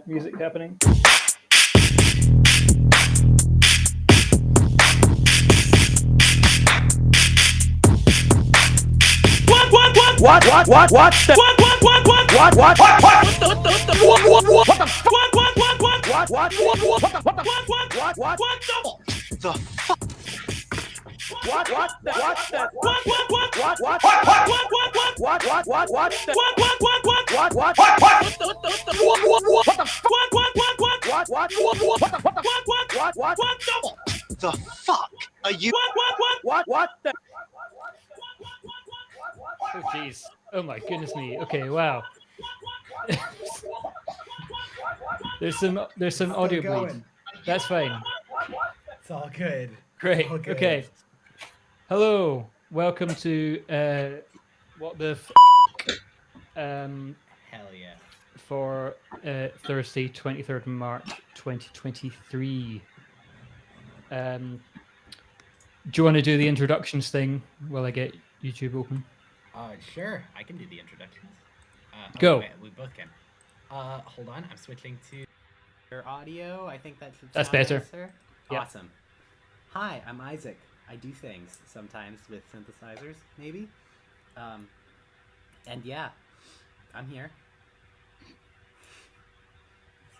music happening. The fuck are you? Oh jeez. Oh my goodness me. Okay, wow. there's some audio going. bleed. That's fine. It's all good. Great. All good. Okay. Hello. Welcome to what the Hell yeah. for Thursday, 23rd March 2023. Do you want to do the introductions thing while I get YouTube open? Sure. I can do the introductions. Go. Wait, we both can. Hold on. I'm switching to your audio. I think that should That's sound better. nicer. Yep. Awesome. Hi, I'm Isaac. I do things sometimes with synthesizers, maybe. And yeah, I'm here.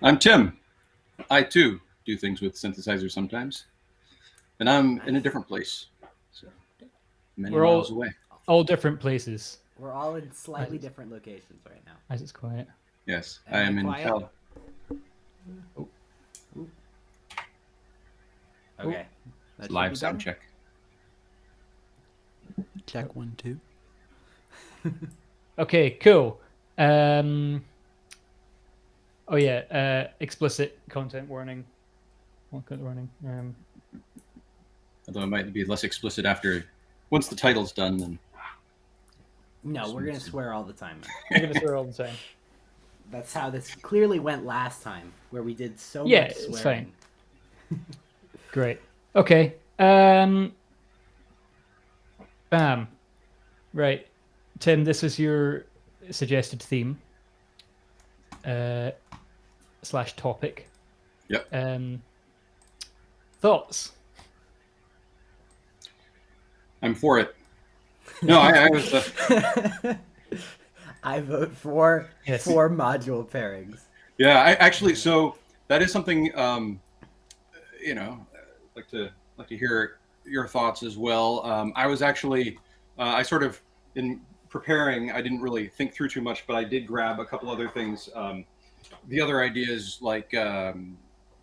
I'm Tim. I too do things with synthesizers sometimes, and I'm in a different place, so many We're miles away. All different places. We're all in slightly different locations right now. As it's quiet. Yes, Am I I am in quiet? Cal. Okay. That should Live be sound better. check. Check 1, 2. Okay, cool. Oh yeah, explicit content warning. Content warning. Although it might be less explicit once the title's done. Then No, we're gonna swear all the time. We're gonna swear all the time. That's how this clearly went last time, where we did so Yeah, much it's swearing. Great. Okay. Bam. Right. Tim, this is your suggested theme. Slash topic. Yep. Thoughts? I'm for it. No, I was. I vote for Yes. 4 module pairings. Yeah, I actually. So that is something. Like to hear your thoughts as well. I was actually. I sort of in preparing. I didn't really think through too much, but I did grab a couple other things. The other ideas, like I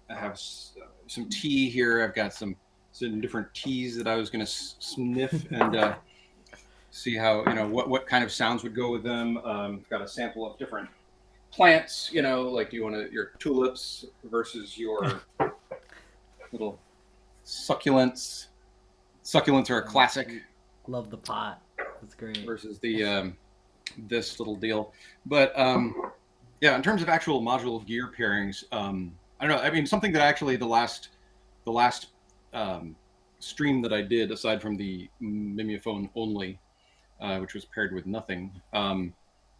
have some tea here. I've got some different teas that I was going to sniff and see how what kind of sounds would go with them. Got a sample of different plants. Like do you want your tulips versus your little succulents. Succulents are a classic. Love the pot. That's great. Versus the this little deal, but yeah, in terms of actual module gear pairings, I don't know. I mean, something that actually the last stream that I did, aside from the Mimeophone only, which was paired with nothing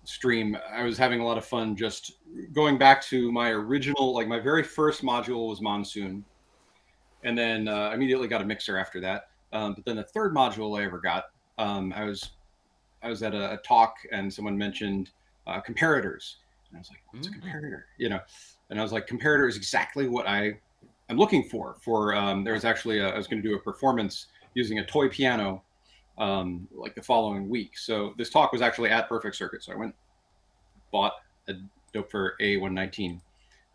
stream, I was having a lot of fun just going back to my original, like my very first module was Monsoon, and then I immediately got a mixer after that. But then the third module I ever got, I was at a talk and someone mentioned comparators. And I was like, what's a comparator? And I was like, comparator is exactly what I'm looking for. There was actually I was going to do a performance using a toy piano like the following week. So this talk was actually at Perfect Circuit. So I went, bought a Doepfer A119.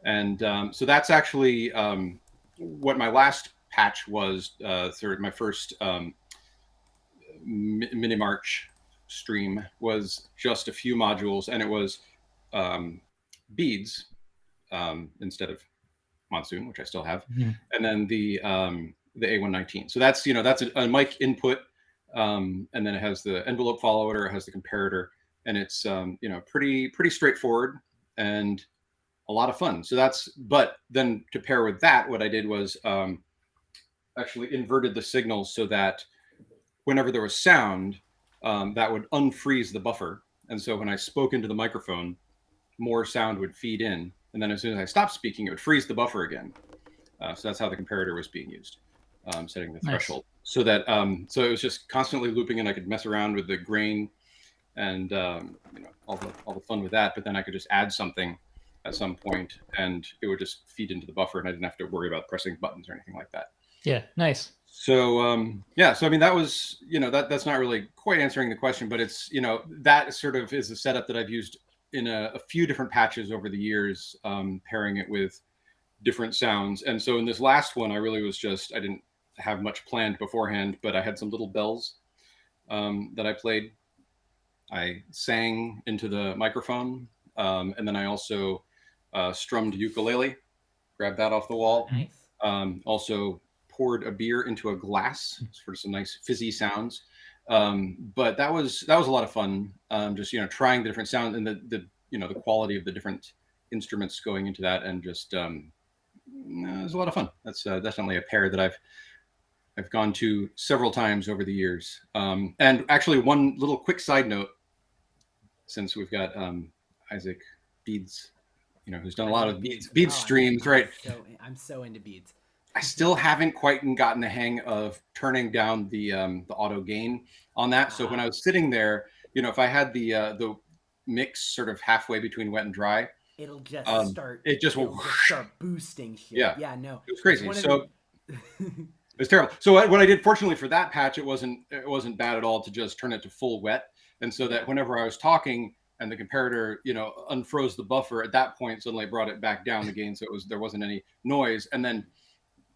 And so that's actually what my last patch was, sort of my first mini March stream was just a few modules, and it was beads instead of Monsoon, which I still have, and then the A119. So that's that's a mic input, and then it has the envelope follower, it has the comparator, and it's pretty straightforward and a lot of fun. So but then to pair with that, what I did was actually inverted the signals so that whenever there was sound, that would unfreeze the buffer. And so when I spoke into the microphone, more sound would feed in and then as soon as I stopped speaking, it would freeze the buffer again. So that's how the comparator was being used, setting the threshold. So that so it was just constantly looping, and I could mess around with the grain and all the fun with that. But then I could just add something at some point, and it would just feed into the buffer, and I didn't have to worry about pressing buttons or anything like that. Yeah, nice. So yeah, so I mean that was that's not really quite answering the question, but it's that sort of is a setup that I've used in a few different patches over the years, pairing it with different sounds. And so in this last one, I really was I didn't have much planned beforehand, but I had some little bells that I played. I sang into the microphone, and then I also strummed ukulele, grabbed that off the wall. Nice. Also poured a beer into a glass for some nice fizzy sounds. But that was a lot of fun. Just trying the different sounds and the quality of the different instruments going into that, and just it was a lot of fun. That's definitely a pair that I've gone to several times over the years. And actually, one little quick side note, since we've got Isaac Beads, who's done a lot of beads streams, right? I'm so into beads. I still haven't quite gotten the hang of turning down the auto gain on that. So when I was sitting there, if I had the mix sort of halfway between wet and dry, it'll just start. Will start boosting shit. Yeah, no, it was crazy. So it's terrible. So what I did, fortunately for that patch, it wasn't bad at all to just turn it to full wet, and so that whenever I was talking and the comparator, unfroze the buffer, at that point suddenly brought it back down again, so there wasn't any noise, and then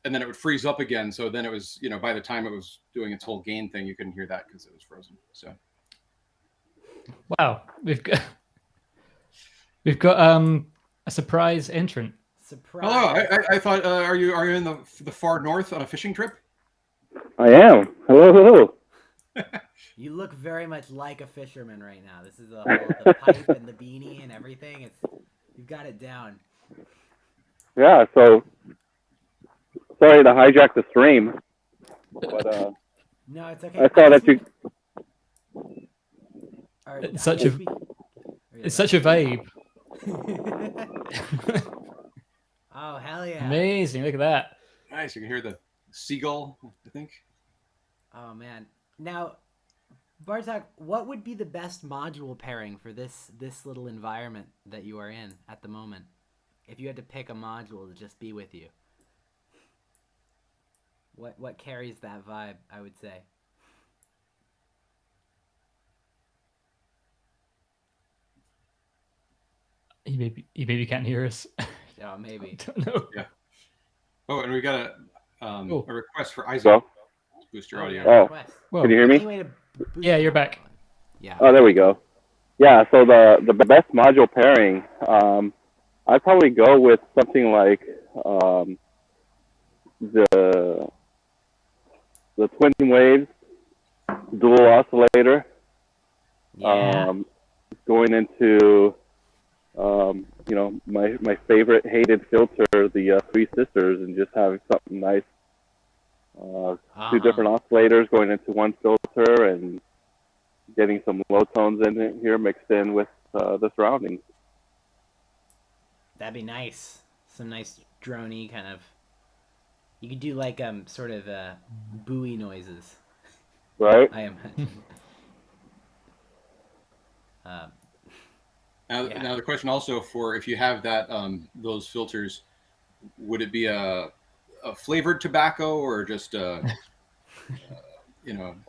it would freeze up again. So then it was, by the time it was doing its whole gain thing, you couldn't hear that because it was frozen. So wow, we've got a surprise entrant. Surprise! Hello, I thought are you in the far north on a fishing trip? I am. Hello. You look very much like a fisherman right now. This is the pipe and the beanie and everything. You've got it down. Yeah. So sorry to hijack the stream, but no, it's okay. I thought that you. It's such a vibe. Oh, hell yeah. Amazing. Look at that. Nice. You can hear the seagull, I think. Oh, man. Now, Bartok, what would be the best module pairing for this little environment that you are in at the moment? If you had to pick a module to just be with you. What carries that vibe, I would say? He maybe can't hear us. Oh, maybe. I don't know. Yeah. Oh, and we got a request for Isaac Go. to boost your audio. Oh, Whoa. can you hear me? Yeah, you're back. Yeah. Oh, there we go. Yeah. So the best module pairing, I'd probably go with something like the Twin Waves dual oscillator. Yeah. Going into my favorite hated filter, the Three Sisters, and just having something nice. Two different oscillators going into one filter, and getting some low tones in it here mixed in with the surroundings. That'd be nice. Some nice droney kind of. You could do like sort of buoy noises. Right. I imagine. Now the question also for if you have that those filters, would it be a flavored tobacco or just a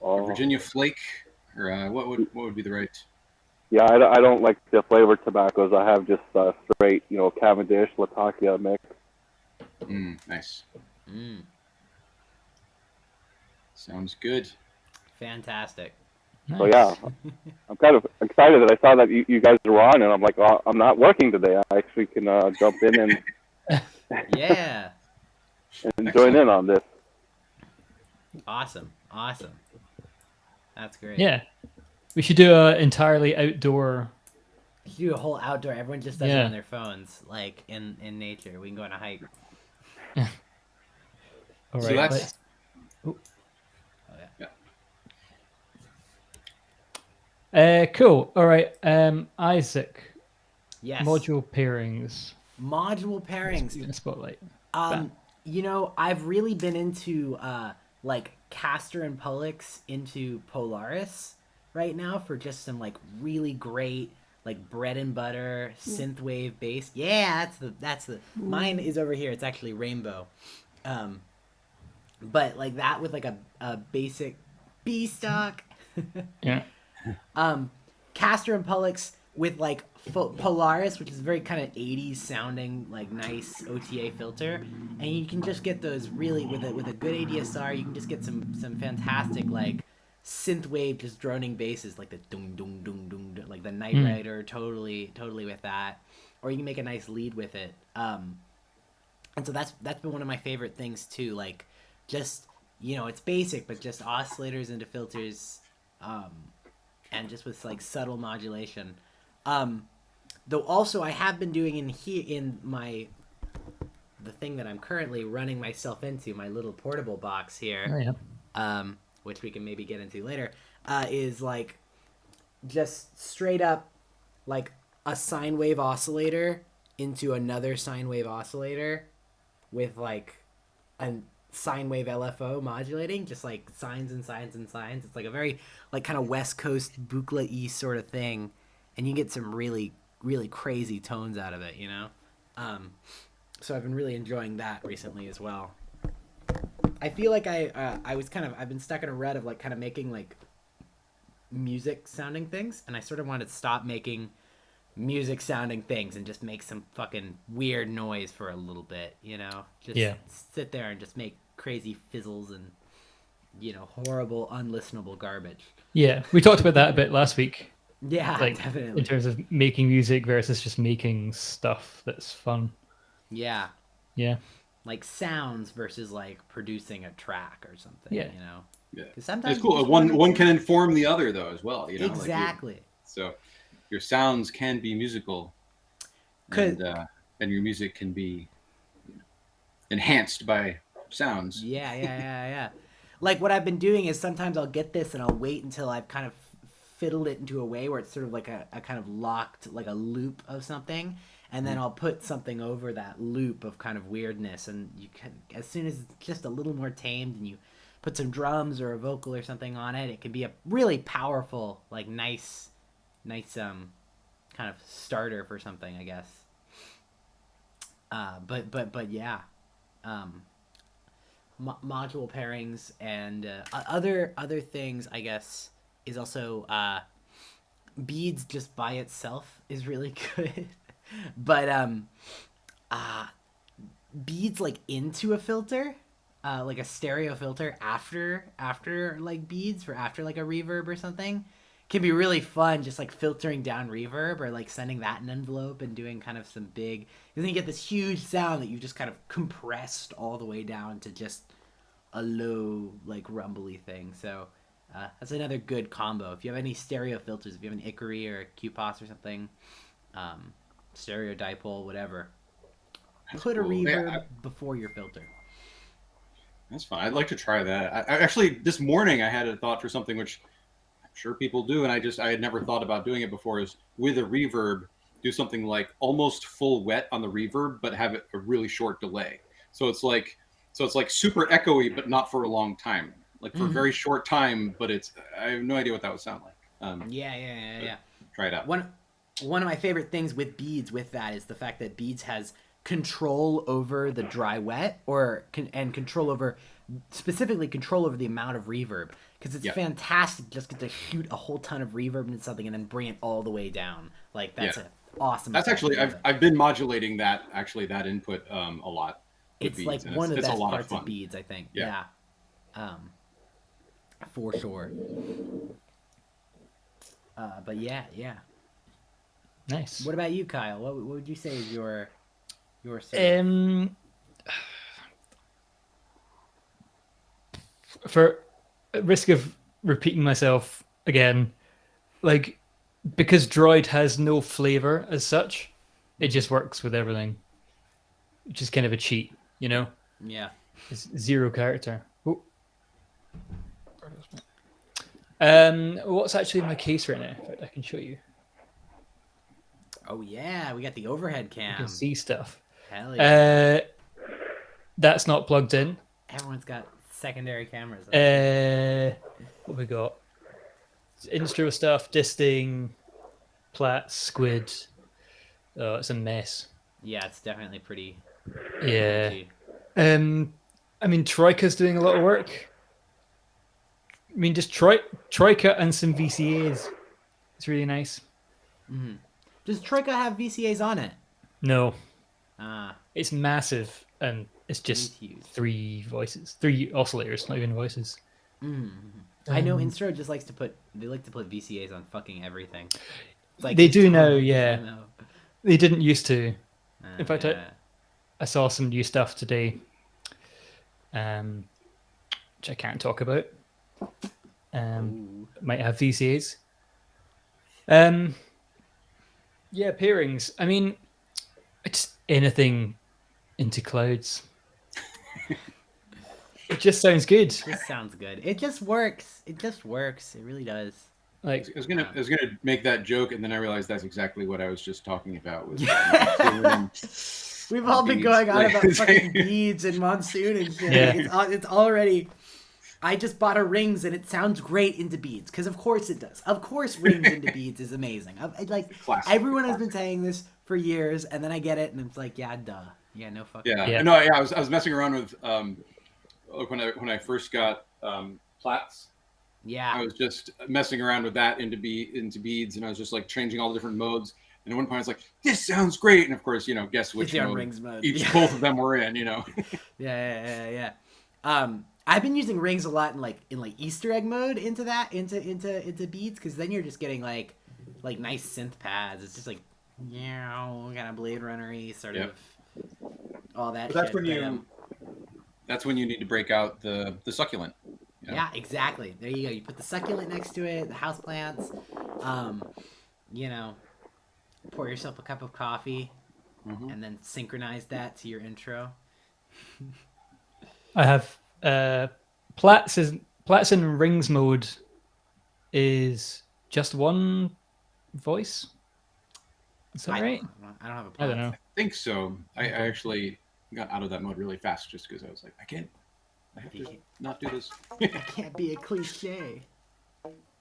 Virginia flake, or what would be the right? Yeah, I don't like the flavored tobaccos. I have just straight, Cavendish, Latakia mix. Nice. Sounds good. Fantastic. Nice. So yeah, I'm kind of excited that I saw that you guys were on, and I'm like, well, I'm not working today. I actually can jump in and Yeah. and join in on this. Awesome. That's great. Yeah. We should do an entirely outdoor. You should do a whole outdoor. Everyone just does it Yeah. on their phones, like in nature. We can go on a hike. All So right. that's Cool. All right. Isaac. Yes. Module pairings. Module pairings. In the spotlight. You know, I've really been into like Castor and Pollux into Polaris right now for just some like really great like bread and butter synthwave bass. Yeah, that's the mine is over here. It's actually Rainbow. But like that with like a basic B stock. Yeah. Castor and Pollux with like Polaris, which is very kind of 80s sounding, like nice OTA filter, and you can just get those really with a good ADSR. You can just get some fantastic like synthwave just droning basses, like the dung dung dung dung, like the Knight Rider, totally with that, or you can make a nice lead with it. And so that's been one of my favorite things too. Like, just it's basic, but just oscillators into filters. And just with like subtle modulation. Though also I have been doing the thing that I'm currently running myself into, my little portable box here, which we can maybe get into later, is like just straight up like a sine wave oscillator into another sine wave oscillator with like a sine wave LFO modulating, just like sines and sines and sines. It's like a very like kind of West Coast Buchla-y sort of thing, and you get some really really crazy tones out of it, so I've been really enjoying that recently as well. I feel like I've been stuck in a rut of like kind of making like music sounding things, and I sort of wanted to stop making music sounding things and just make some fucking weird noise for a little bit, just sit there and just make crazy fizzles and horrible unlistenable garbage. Yeah, we talked about that a bit last week. Yeah, like, definitely. In terms of making music versus just making stuff that's fun. Yeah. Like sounds versus like producing a track or something. Yeah. Yeah, sometimes it's cool. One can inform the other though as well. Exactly. So your sounds can be musical, and your music can be enhanced by sounds. Yeah. Like what I've been doing is sometimes I'll get this and I'll wait until I've kind of fiddled it into a way where it's sort of like a kind of locked, like a loop of something, and then I'll put something over that loop of kind of weirdness, and you can, as soon as it's just a little more tamed and you put some drums or a vocal or something on it, it can be a really powerful, like nice kind of starter for something, I guess. But yeah, module pairings and other things, I guess, is also beads just by itself is really good. But beads like into a filter, like a stereo filter after like beads for after like a reverb or something, can be really fun, just like filtering down reverb or like sending that in an envelope and doing kind of some big, and then you get this huge sound that you've just kind of compressed all the way down to just a low like rumbly thing. So that's another good combo. If you have any stereo filters, if you have an Ickery or a QPOS or something, stereo dipole, whatever, put a reverb before your filter. That's fine. I'd like to try that. I actually, this morning I had a thought for something which I'm sure people do, and I had never thought about doing it before, is with a reverb, do something like almost full wet on the reverb, but have it a really short delay. So it's like super echoey, but not for a long time. Like for a very short time, but I have no idea what that would sound like. Yeah. Try it out. One of my favorite things with beads with that is the fact that beads has control over the dry wet, and specifically control over the amount of reverb, because it's fantastic just to shoot a whole ton of reverb into something and then bring it all the way down. Like that's an awesome. That's actually I've been modulating that input a lot. It's beads, like one of the best parts of beads, I think. Yeah. For sure. But yeah. Nice. What about you, Kyle? What would you say is your for risk of repeating myself again, like, because Droid has no flavor as such, it just works with everything, which is kind of a cheat, Yeah. It's zero character. Oh. What's actually in my case right now? In fact, I can show you. Oh yeah, we got the overhead You cam. can see stuff. Hell yeah. That's not plugged in. Everyone's got secondary cameras. What we got? Instro stuff, disting, plat, squid. Oh, it's a mess. Yeah, it's definitely pretty. Yeah. Glitchy. I mean, Troika's doing a lot of work. I mean, just Troika and some VCAs. It's really nice. Mm-hmm. Does Troika have VCAs on it? No, Ah, it's massive, and it's it just is huge. 3 voices, 3 oscillators, not even voices. I know Instro just likes to put VCAs on fucking everything. It's like They his do now, total yeah. MO. They didn't used to. In fact, yeah. I saw some new stuff today, which I can't talk about. Might have VCAs. Yeah, pairings. I mean, it's anything into clouds. It just sounds good. This sounds good. It just works. It just works. It really does. Like, I was gonna make that joke, and then I realized that's exactly what I was just talking about. Was We've all been beads. going on about fucking beads and monsoon and shit. Yeah. It's already. I just bought a rings and it sounds great into beads because of course it does. Of course, rings into beads is amazing. Classic. Everyone has been saying this for years, and then I get it, and it's like, yeah, duh, yeah, no fucking. Yeah. No, yeah. I was messing around with like when I first got plats. Yeah. I was just messing around with that into beads, and I was just like changing all the different modes. And at one point, I was like, "This sounds great!" And of course, guess which It's on mode, rings mode. both of them were in. Yeah. I've been using rings a lot in Easter egg mode into beads because then you're just getting like nice synth pads. It's just like kind of Blade Runner-y sort of all that. But shit. that's when you need to break out the succulent. Yeah, exactly. There you go. You put the succulent next to it, the houseplants. Pour yourself a cup of coffee, and then synchronize that to your intro. I have plats in rings mode is just one voice. Is that right? I don't have a I don't plan. know. I think so. I actually got out of that mode really fast just because I was like, I have to not do this. I can't be a cliche.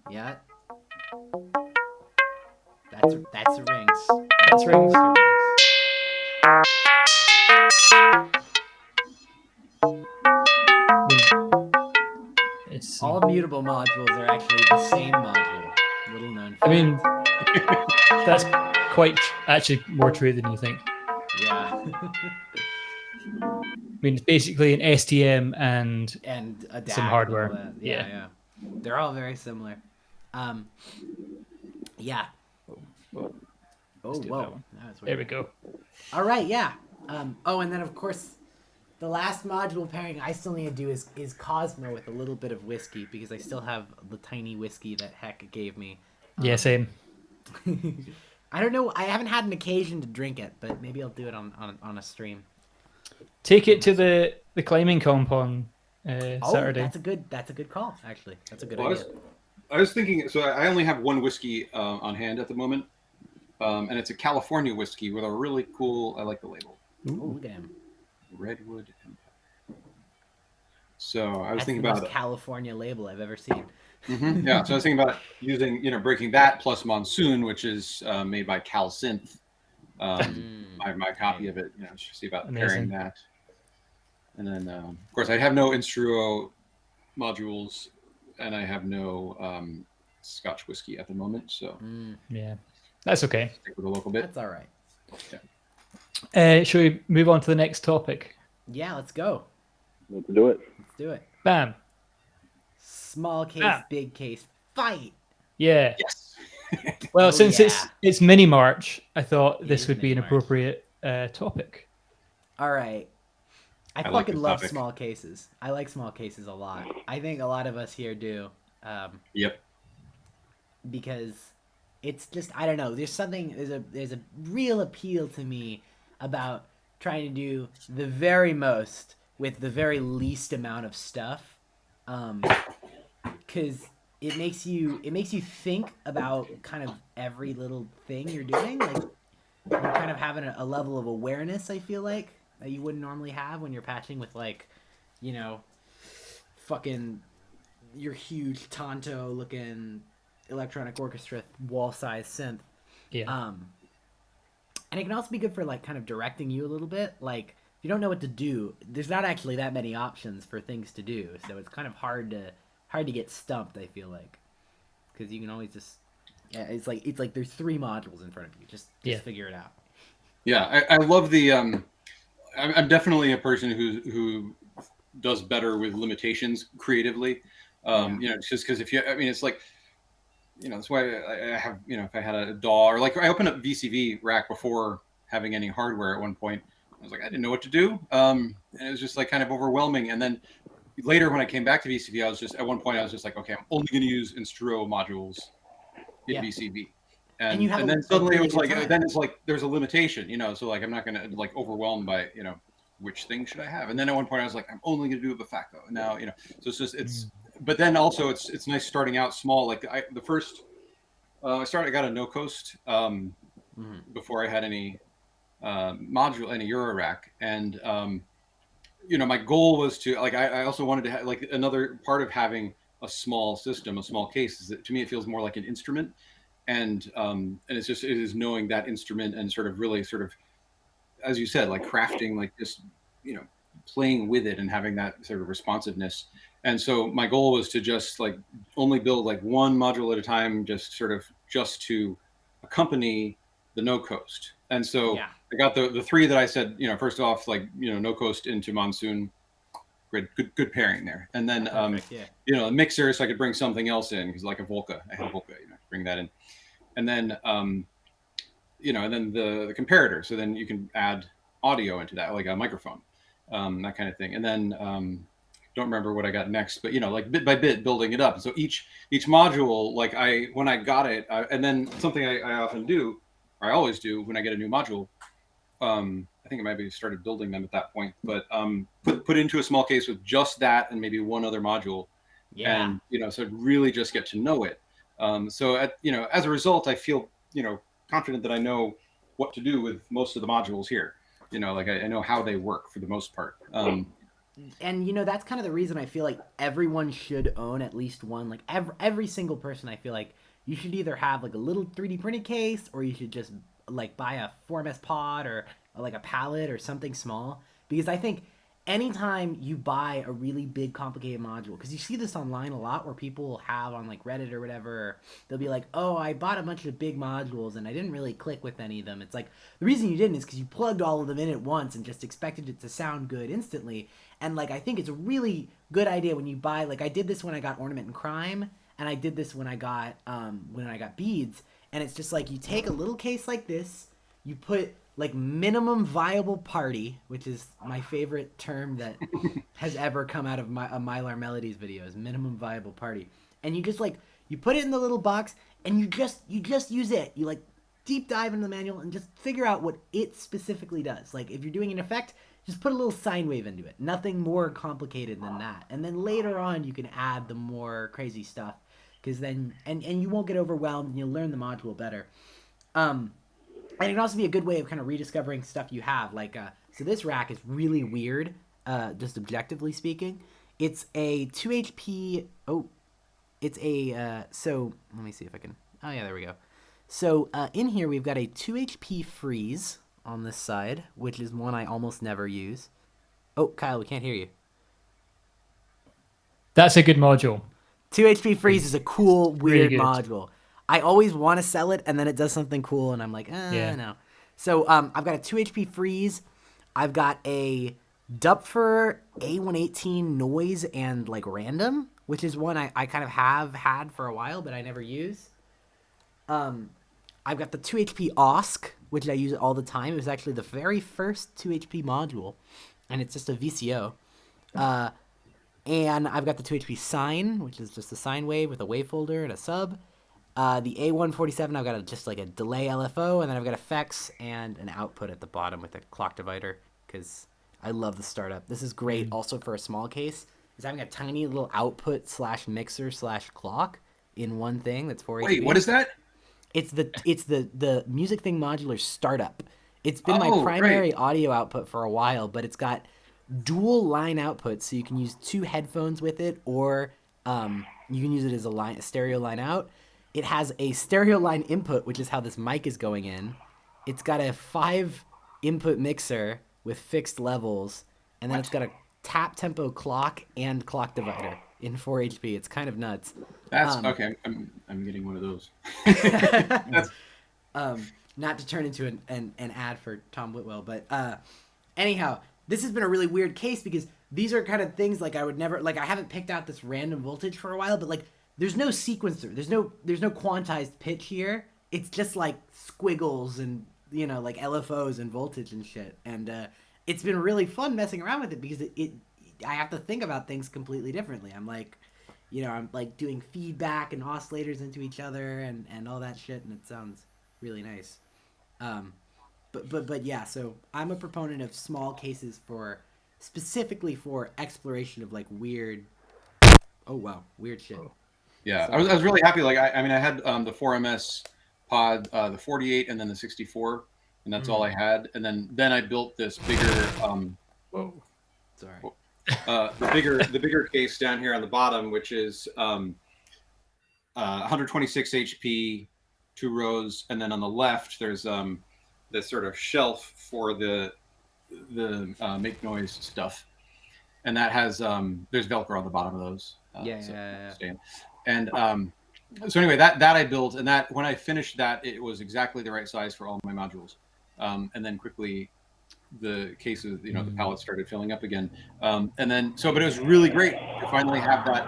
Yeah. That's the rings. That's rings. It's All mutable modules are actually the same module. Little known fact. I mean, that's quite actually more true than you think. yeah. I mean, it's basically an STM and And a DAC some and hardware. all that. Yeah. Yeah. They're all very similar. Yeah. Well, Oh, let's do that whoa. one. That was there weird. we go. All right, yeah. And then of course, the last module pairing I still need to do is Cosmo with a little bit of whiskey because I still have the tiny whiskey that Heck gave me. Yeah, same. I don't know. I haven't had an occasion to drink it, but maybe I'll do it on a stream. Take it to the climbing comp on Saturday. That's a good call. Actually, that's a good Well, idea. I was thinking. So I only have one whiskey on hand at the moment, and it's a California whiskey with a really cool. I like the label. Oh, look at him. Redwood Empire. So I was That's thinking the about most California label I've ever seen. Yeah, so I was thinking about using, breaking that plus Monsoon, which is made by CalSynth. My copy of it, see about pairing Amazing. that. And then, of course, I have no Instruo modules, and I have no Scotch whiskey at the moment, so Yeah, that's okay. stick with a local bit. That's all right. Shall we move on to the next topic? Yeah, let's go. Let's do it. Let's do it. Bam. Small case, big case, fight. Yeah. Yes. Well, Oh, since yeah. it's mini March, I thought this is would be an mini-March. appropriate topic. All right. I like fucking this love topic. small cases. I like small cases a lot. I think a lot of us here do. Yep. Because it's just, I don't know. There's a real appeal to me about trying to do the very most with the very least amount of stuff. Because it makes you think about kind of every little thing you're doing. Like, you're kind of having a level of awareness, I feel like, that you wouldn't normally have when you're patching with, like, you know, fucking your huge Tonto looking electronic orchestra wall size synth. Yeah. And it can also be good for, like, kind of directing you a little bit. Like, if you don't know what to do, there's not actually that many options for things to do, so it's kind of hard to get stumped, I feel like, because you can always just, yeah, it's like there's 3 modules in front of you. Just figure it out. Yeah, I love the. I'm definitely a person who does better with limitations creatively. You know, just because if you, I mean, it's like, you know, that's why I have, you know, if I had a DAW or like I opened up VCV rack before having any hardware at one point. I was like, I didn't know what to do, and it was just like kind of overwhelming. And then later when I came back to VCV, I was just at one point I was just like, okay, I'm only going to use Instro modules in VCV. And then suddenly it was like, then it's like there's a limitation, you know, so like I'm not gonna like overwhelmed by, you know, which thing should I have? And then at one point I was like, I'm only gonna do a Befacco. And now, you know, so it's just but then also it's nice starting out small. Like I got a no coast before I had any any Eurorack, and you know, my goal was to like I also wanted to have like another part of having a small system, a small case, is that to me it feels more like an instrument. And it's just, it is knowing that instrument and sort of really sort of, as you said, like crafting, like just, you know, playing with it and having that sort of responsiveness. And so my goal was to just like only build like one module at a time, just to accompany the no coast. And so I got the 3 that I said, you know, first off, like, you know, no coast into Monsoon, good pairing there. And then you know, a mixer, so I could bring something else in, because like a Volca, I had a Volca, you know, bring that in. And then you know, and then the comparator, so then you can add audio into that, like a microphone, that kind of thing. And then don't remember what I got next, but you know, like bit by bit building it up. So each module, like when I got it, and then something I often do, or I always do when I get a new module, I think I maybe started building them at that point, but put into a small case with just that and maybe one other module, and you know, so I'd really just get to know it. So you know, as a result, I feel, you know, confident that I know what to do with most of the modules here. You know, like I know how they work for the most part. And you know, that's kind of the reason I feel like everyone should own at least one. Like every single person, I feel like you should either have like a little 3D printed case, or you should just like buy a 4MS pod or like a pallet or something small. Because I think anytime you buy a really big complicated module, because you see this online a lot where people have on like Reddit or whatever, they'll be like, oh, I bought a bunch of big modules and I didn't really click with any of them. It's like, the reason you didn't is because you plugged all of them in at once and just expected it to sound good instantly. And like, I think it's a really good idea when you buy, like I did this when I got Ornament and Crime, and I did this when I got Beads, and it's just like, you take a little case like this, you put like minimum viable party, which is my favorite term that has ever come out of Mylar Melodies videos, minimum viable party. And you just like, you put it in the little box and you just use it. You like deep dive into the manual and just figure out what it specifically does. Like if you're doing an effect, just put a little sine wave into it. Nothing more complicated than that. And then later on you can add the more crazy stuff, because then, and you won't get overwhelmed and you'll learn the module better. And it can also be a good way of kind of rediscovering stuff you have. Like, so this rack is really weird, just objectively speaking. It's a 2 HP. Oh, it's a, so let me see if I can. Oh, yeah, there we go. So in here, we've got a 2 HP freeze on this side, which is one I almost never use. Oh, Kyle, we can't hear you. That's a good module. 2 HP freeze is a cool, weird module. I always want to sell it, and then it does something cool, and I'm like, no. So I've got a 2 HP freeze. I've got a Dupfer A118 noise and like random, which is one I kind of have had for a while, but I never use. I've got the 2 HP OSC, which I use all the time. It was actually the very first 2 HP module, and it's just a VCO. And I've got the 2 HP sine, which is just a sine wave with a wave folder and a sub. The A147, I've got just like a delay LFO, and then I've got effects and an output at the bottom with a clock divider, because I love the startup. This is great also for a small case, is having a tiny little output /mixer/clock in one thing that's 4 HP. Wait, what is that? It's the Music Thing Modular Startup. It's been my Oh, primary audio output for a while, but it's got dual line outputs, so you can use 2 headphones with it, or you can use it as a stereo line out. It has a stereo line input, which is how this mic is going in. It's got a 5 input mixer with fixed levels, and then it's got a tap tempo clock and clock divider in 4 HP. It's kind of nuts. That's okay. I'm getting one of those. That's Not to turn into an ad for Tom Whitwell, but anyhow, this has been a really weird case because these are kind of things like I would never, like I haven't picked out this random voltage for a while, but like there's no sequencer, there's no quantized pitch here. It's just like squiggles and like LFOs and voltage and shit, and it's been really fun messing around with it because I have to think about things completely differently. I'm like, I'm like doing feedback and oscillators into each other and all that shit, and it sounds really nice. But yeah, so I'm a proponent of small cases specifically for exploration of like weird shit. yeah. So, I was really happy. Like I mean, I had the 4MS pod, the 48, and then the 64, and that's all I had. And then I built this bigger. Whoa. Sorry. The bigger case down here on the bottom, which is 126 HP, 2 rows, and then on the left there's this sort of shelf for the make noise stuff, and that has there's Velcro on the bottom of those. Yeah. And so anyway, that I built, and that when I finished that, it was exactly the right size for all my modules, and then quickly the cases, the pallets started filling up again, and then but it was really great to finally have that,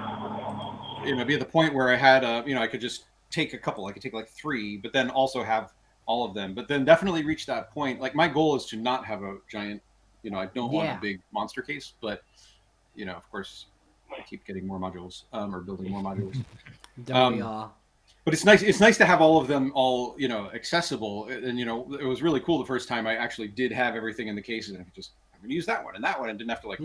be at the point where I had I could just take a couple, I could take like 3, but then also have all of them, but then definitely reach that point. Like my goal is to not have a giant, I don't want a big monster case, but of course I keep getting more modules or building more modules. Don't we all? But it's nice to have all of them all accessible, and it was really cool the first time I actually did have everything in the cases, and I could just, I'm going to use that one and that one, and didn't have to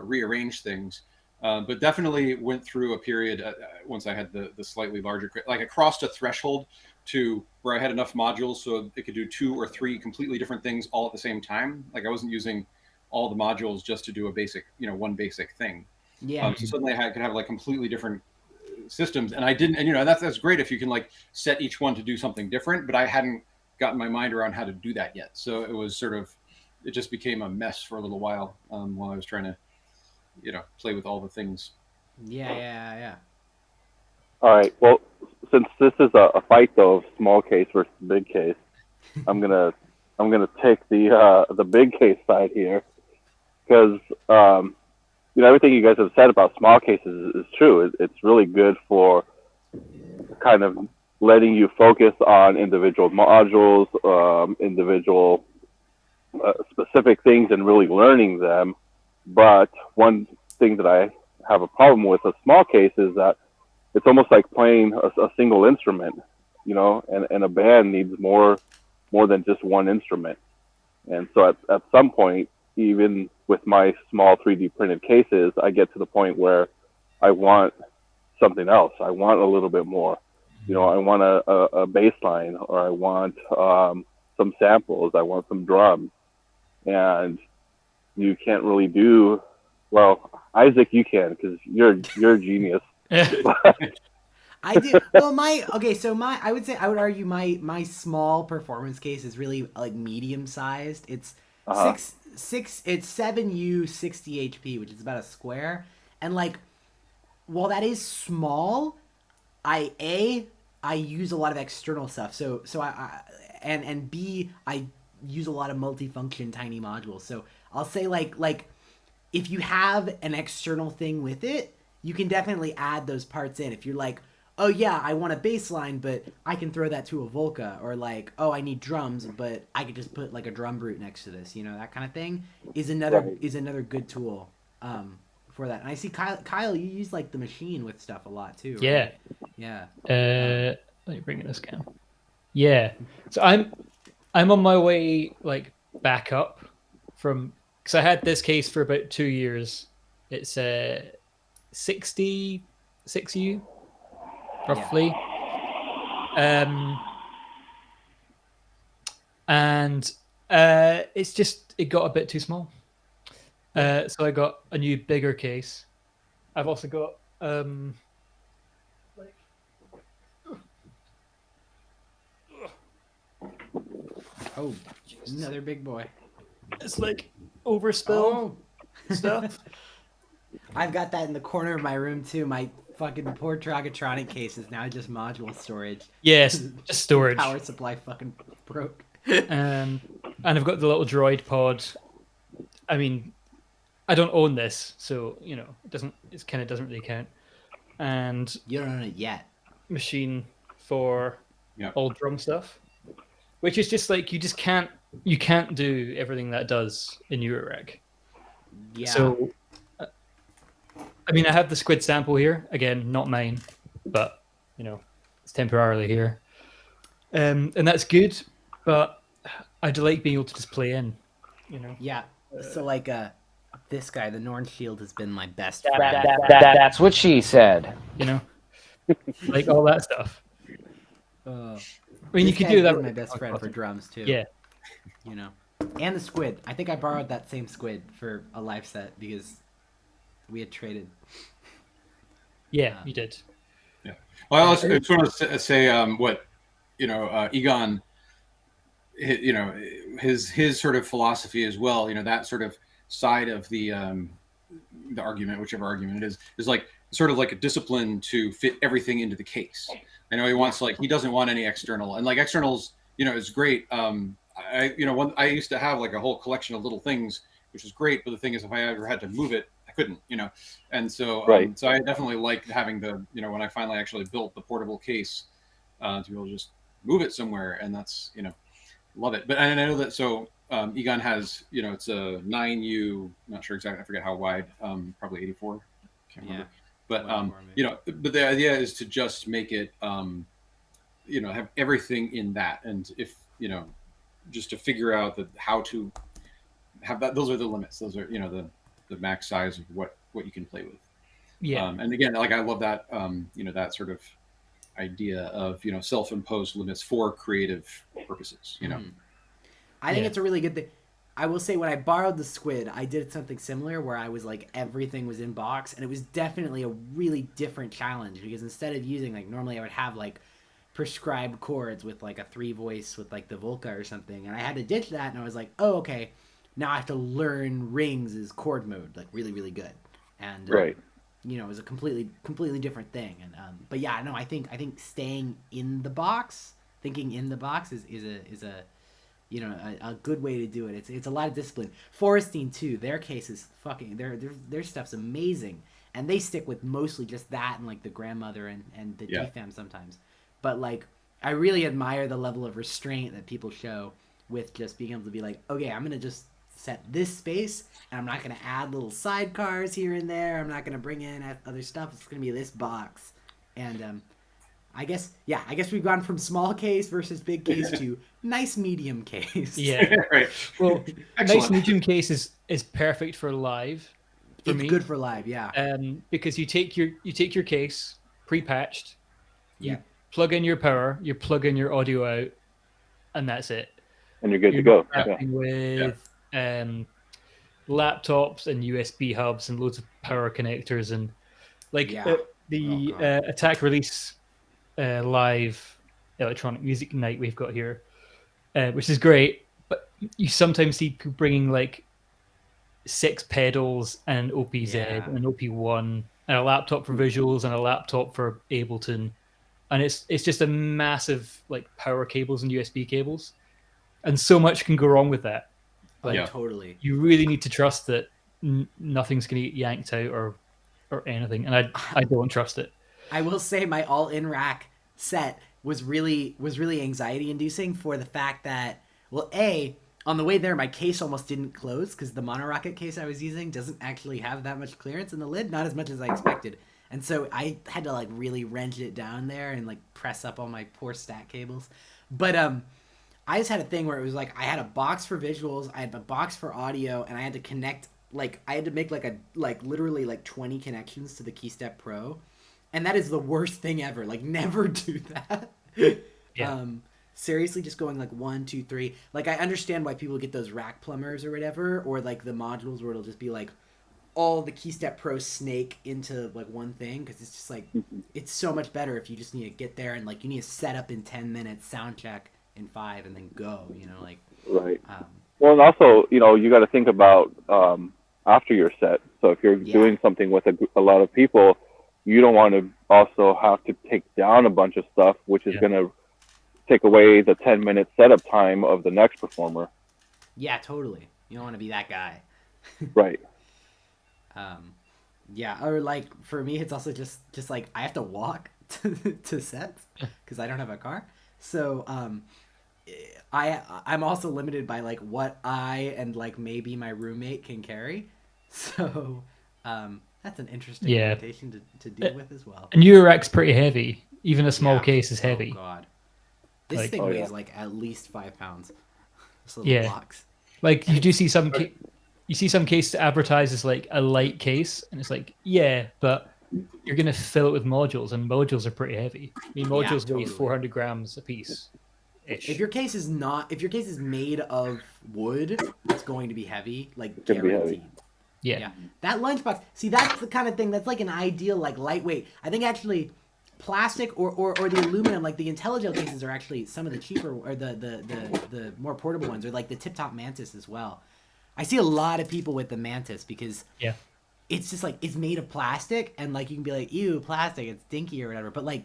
rearrange things. But definitely went through a period once I had the slightly larger, like I crossed a threshold to where I had enough modules so it could do 2 or 3 completely different things all at the same time. Like I wasn't using all the modules just to do a basic, one basic thing. Yeah. So suddenly I could have like completely different systems, and I didn't, and that's great if you can like set each one to do something different, but I hadn't gotten my mind around how to do that yet. So it was it just became a mess for a little while I was trying to, play with all the things. Yeah. All right. Well, since this is a fight though of small case versus big case, I'm gonna take the big case side here, because everything you guys have said about small cases is true. It's really good for kind of letting you focus on individual modules, individual specific things, and really learning them. But one thing that I have a problem with a small case is that it's almost like playing a single instrument, and a band needs more than just one instrument. And so at some point, even with my small 3D printed cases, I get to the point where I want something else. I want a little bit more. I want a bass line, or I want some samples. I want some drums. And you can't really do, well, Isaac, you can, because you're a genius. I do. Well, I would argue my small performance case is really like medium sized. It's it's 7U 60 HP, which is about a square. And like, while that is small, I use a lot of external stuff. So and B, I use a lot of multifunction tiny modules. So I'll say like if you have an external thing with it, you can definitely add those parts in. If you're like, oh yeah, I want a bass line, but I can throw that to a Volca, or like, oh, I need drums, but I could just put like a drum brute next to this, that kind of thing is another good tool for that. And I see Kyle, you use like the machine with stuff a lot too, right? Yeah. Let me bring this down. Yeah. So I'm on my way like back up from, because I had this case for about 2 years. It's 66U roughly. and it got a bit too small. So I got a new bigger case. I've also got Oh, another big boy. it's like overspill stuff. I've got that in the corner of my room too. My fucking poor Dragatronic case is now just module storage. Yes, just storage. Power supply fucking broke. And I've got the little droid pod. I mean, I don't own this, so it kind of doesn't really count. And You don't own it yet. machine for Yeah. all drum stuff, which is just like you can't do everything that does in Eurorack. Yeah. So, I mean, I have the squid sample here again, not mine, but it's temporarily here, and that's good. But I'd like being able to just play in, Yeah. So like this guy, the Norn Shield, has been my best friend. That's what she said. like all that stuff. I mean, you could do that with my best friend for drums too. Yeah. And the squid. I think I borrowed that same squid for a live set because we had traded. Yeah, you did. Yeah. Well, I also just want to say what Egon, his sort of philosophy as well. That sort of side of the argument, whichever argument it is like sort of like a discipline to fit everything into the case. I know he wants he doesn't want any external, and like externals, is great. I used to have like a whole collection of little things, which was great. But the thing is, if I ever had to move it, I couldn't, And so, Right. So I definitely liked having the, when I finally actually built the portable case, to be able to just move it somewhere, and that's, love it. But I know that Egon has, it's a 9U, not sure exactly, I forget how wide, probably 84, can't remember. But but the idea is to just make it, have everything in that, and if just to figure out how to have that. Those are the limits. Those are the max size of what you can play with. Yeah. And again, like I love that that sort of idea of self-imposed limits for creative purposes. I think it's a really good thing. I will say when I borrowed the squid, I did something similar where I was like everything was in box, and it was definitely a really different challenge because instead of using normally I would have prescribed chords with a 3-voice with the Volca or something, and I had to ditch that, and I was like, oh okay, now I have to learn rings as chord mode really really good, and Right. It was a completely different thing, and but yeah, no, I think staying in the box, thinking in the box is a a good way to do it. It's a lot of discipline. Forestine too, their case is fucking their stuff's amazing, and they stick with mostly just that and the grandmother and the DFAM sometimes. But I really admire the level of restraint that people show with just being able to be okay, I'm gonna just set this space, and I'm not gonna add little sidecars here and there. I'm not gonna bring in other stuff. It's gonna be this box, and I guess we've gone from small case versus big case to nice medium case. Yeah. Right. Well, Excellent. nice medium case is perfect for live. For It's me. good for live, yeah. Because you take your case pre-patched, you Yeah. plug in your power, you plug in your audio out, and that's it. And you're good You're to go. not wrapping with laptops and USB hubs and loads of power connectors and the attack release live electronic music night we've got here, which is great. But you sometimes see people bringing 6 pedals and an OPZ and an OP1 and a laptop for visuals and a laptop for Ableton, and it's just a massive power cables and USB cables, and so much can go wrong with that. Totally. You really need to trust that nothing's going to get yanked out or anything, and I don't trust it. I will say my all-in rack set was really anxiety inducing for the fact that, well, on the way there my case almost didn't close because the monorocket case I was using doesn't actually have that much clearance in the lid, not as much as I expected, and so I had to really wrench it down there and press up all my poor stack cables. But I just had a thing where it was I had a box for visuals, I had a box for audio, and I had to connect I had to make literally 20 connections to the KeyStep Pro. And that is the worst thing ever. Never do that. Yeah. seriously just going like 1, 2, 3. Like I understand why people get those rack plumbers or whatever, or like the modules where it'll just be like all the KeyStep Pro snake into like one thing, because it's just like it's so much better if you just need to get there and like you need to set up in 10 minutes, sound check in 5, and then go. You know, like Right. Well, and also, you know, you got to think about after your set. So if you're doing something with a lot of people, you don't want to also have to take down a bunch of stuff, which is going to take away the 10-minute setup time of the next performer. Yeah, totally. You don't want to be that guy. Right. Yeah, or like for me, it's also just like I have to walk to sets because I don't have a car. So I'm also limited by like what I and like maybe my roommate can carry. So that's an interesting limitation to deal with as well. And your rack's pretty heavy. Even a small case is heavy. Oh god, this thing weighs like at least 5 pounds. This little box. Like you do see some. You see some case to advertise as like a light case, and it's like, yeah, but you're gonna fill it with modules, and modules are pretty heavy. I mean, modules weigh 400 grams a piece. If your case is made of wood, it's going to be heavy, like guaranteed. Yeah. That lunchbox. See, that's the kind of thing that's like an ideal, like lightweight. I think actually, plastic or the aluminum, like the IntelliGel cases, are actually some of the cheaper or the more portable ones, or like the Tip Top Mantis as well. I see a lot of people with the Mantis because it's just like it's made of plastic, and like you can be like, ew, plastic, it's dinky or whatever, but like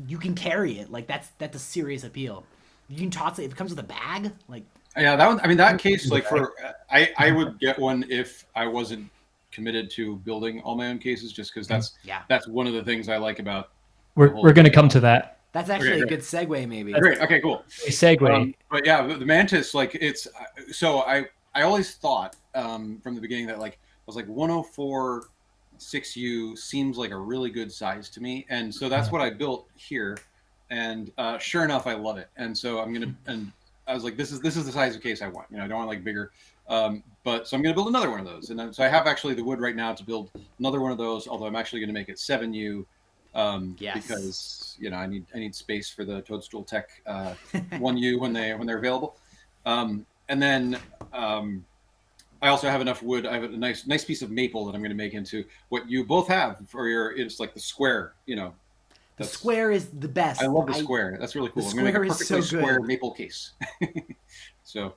you can carry it. Like that's a serious appeal. You can toss it if it comes with a bag. Like that one. I mean, that case, like for I would get one if I wasn't committed to building all my own cases, just because that's one of the things I like about. We're going to come to that. That's actually a good segue, maybe. Great. Okay. Cool. Segue. But yeah, the Mantis, like it's so I always thought from the beginning that like I was like 104 6U seems like a really good size to me, and so that's what I built here, and sure enough, I love it, and so and I was like, this is the size of case I want. You know, I don't want like bigger, but so I'm gonna build another one of those, and then, so I have actually the wood right now to build another one of those. Although I'm actually gonna make it 7U. Because you know I need space for the Toadstool Tech 1U when they're available. And then I also have enough wood. I have a nice piece of maple that I'm going to make into what you both have for your. It's like the square, you know. The square is the best. I love the square. That's really cool. I'm going to make a perfectly square maple case. So.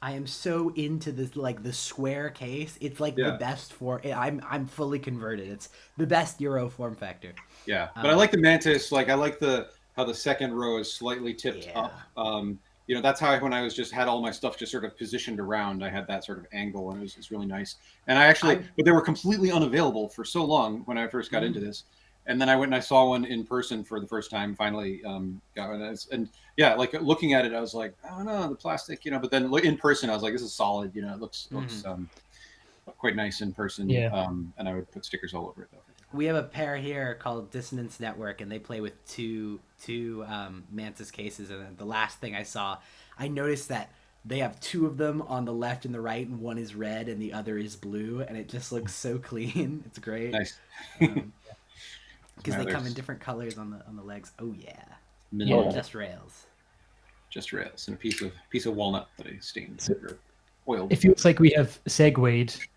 I am so into this, like the square case. It's like the best for. I'm fully converted. It's the best Euro form factor. Yeah, but I like the Mantis. Like I like how the second row is slightly tipped up. You know, that's how when I was just had all my stuff just sort of positioned around, I had that sort of angle, and it was really nice. And I actually, but they were completely unavailable for so long when I first got into this. And then I went and I saw one in person for the first time. Finally, got one, and yeah, like looking at it, I was like, I don't know, the plastic, you know. But then in person, I was like, this is solid. You know, it looks quite nice in person. Yeah. And I would put stickers all over it though. We have a pair here called Dissonance Network, and they play with two Mantis cases. And the last thing I saw, I noticed that they have two of them on the left and the right, and one is red and the other is blue, and it just looks so clean. It's great. Nice. Because they come in different colors on the legs. Oh yeah. Just rails. Just rails and a piece of walnut that I stained or oiled. It feels like we have segued.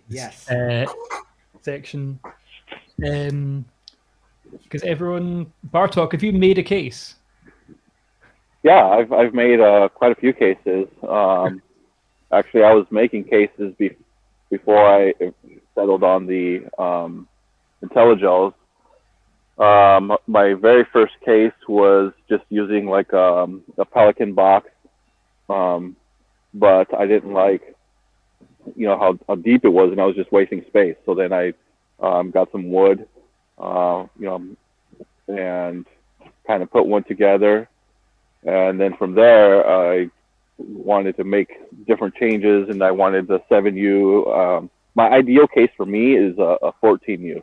Yes. Section. Because everyone, Bartok, have you made a case? Yeah, I've made quite a few cases. Actually, I was making cases before I settled on the IntelliGels. My very first case was just using like a Pelican box, but I didn't like, you know, how deep it was, and I was just wasting space. So then I got some wood, you know, and kind of put one together, and then from there I wanted to make different changes, and I wanted the 7U. My ideal case for me is a 14U.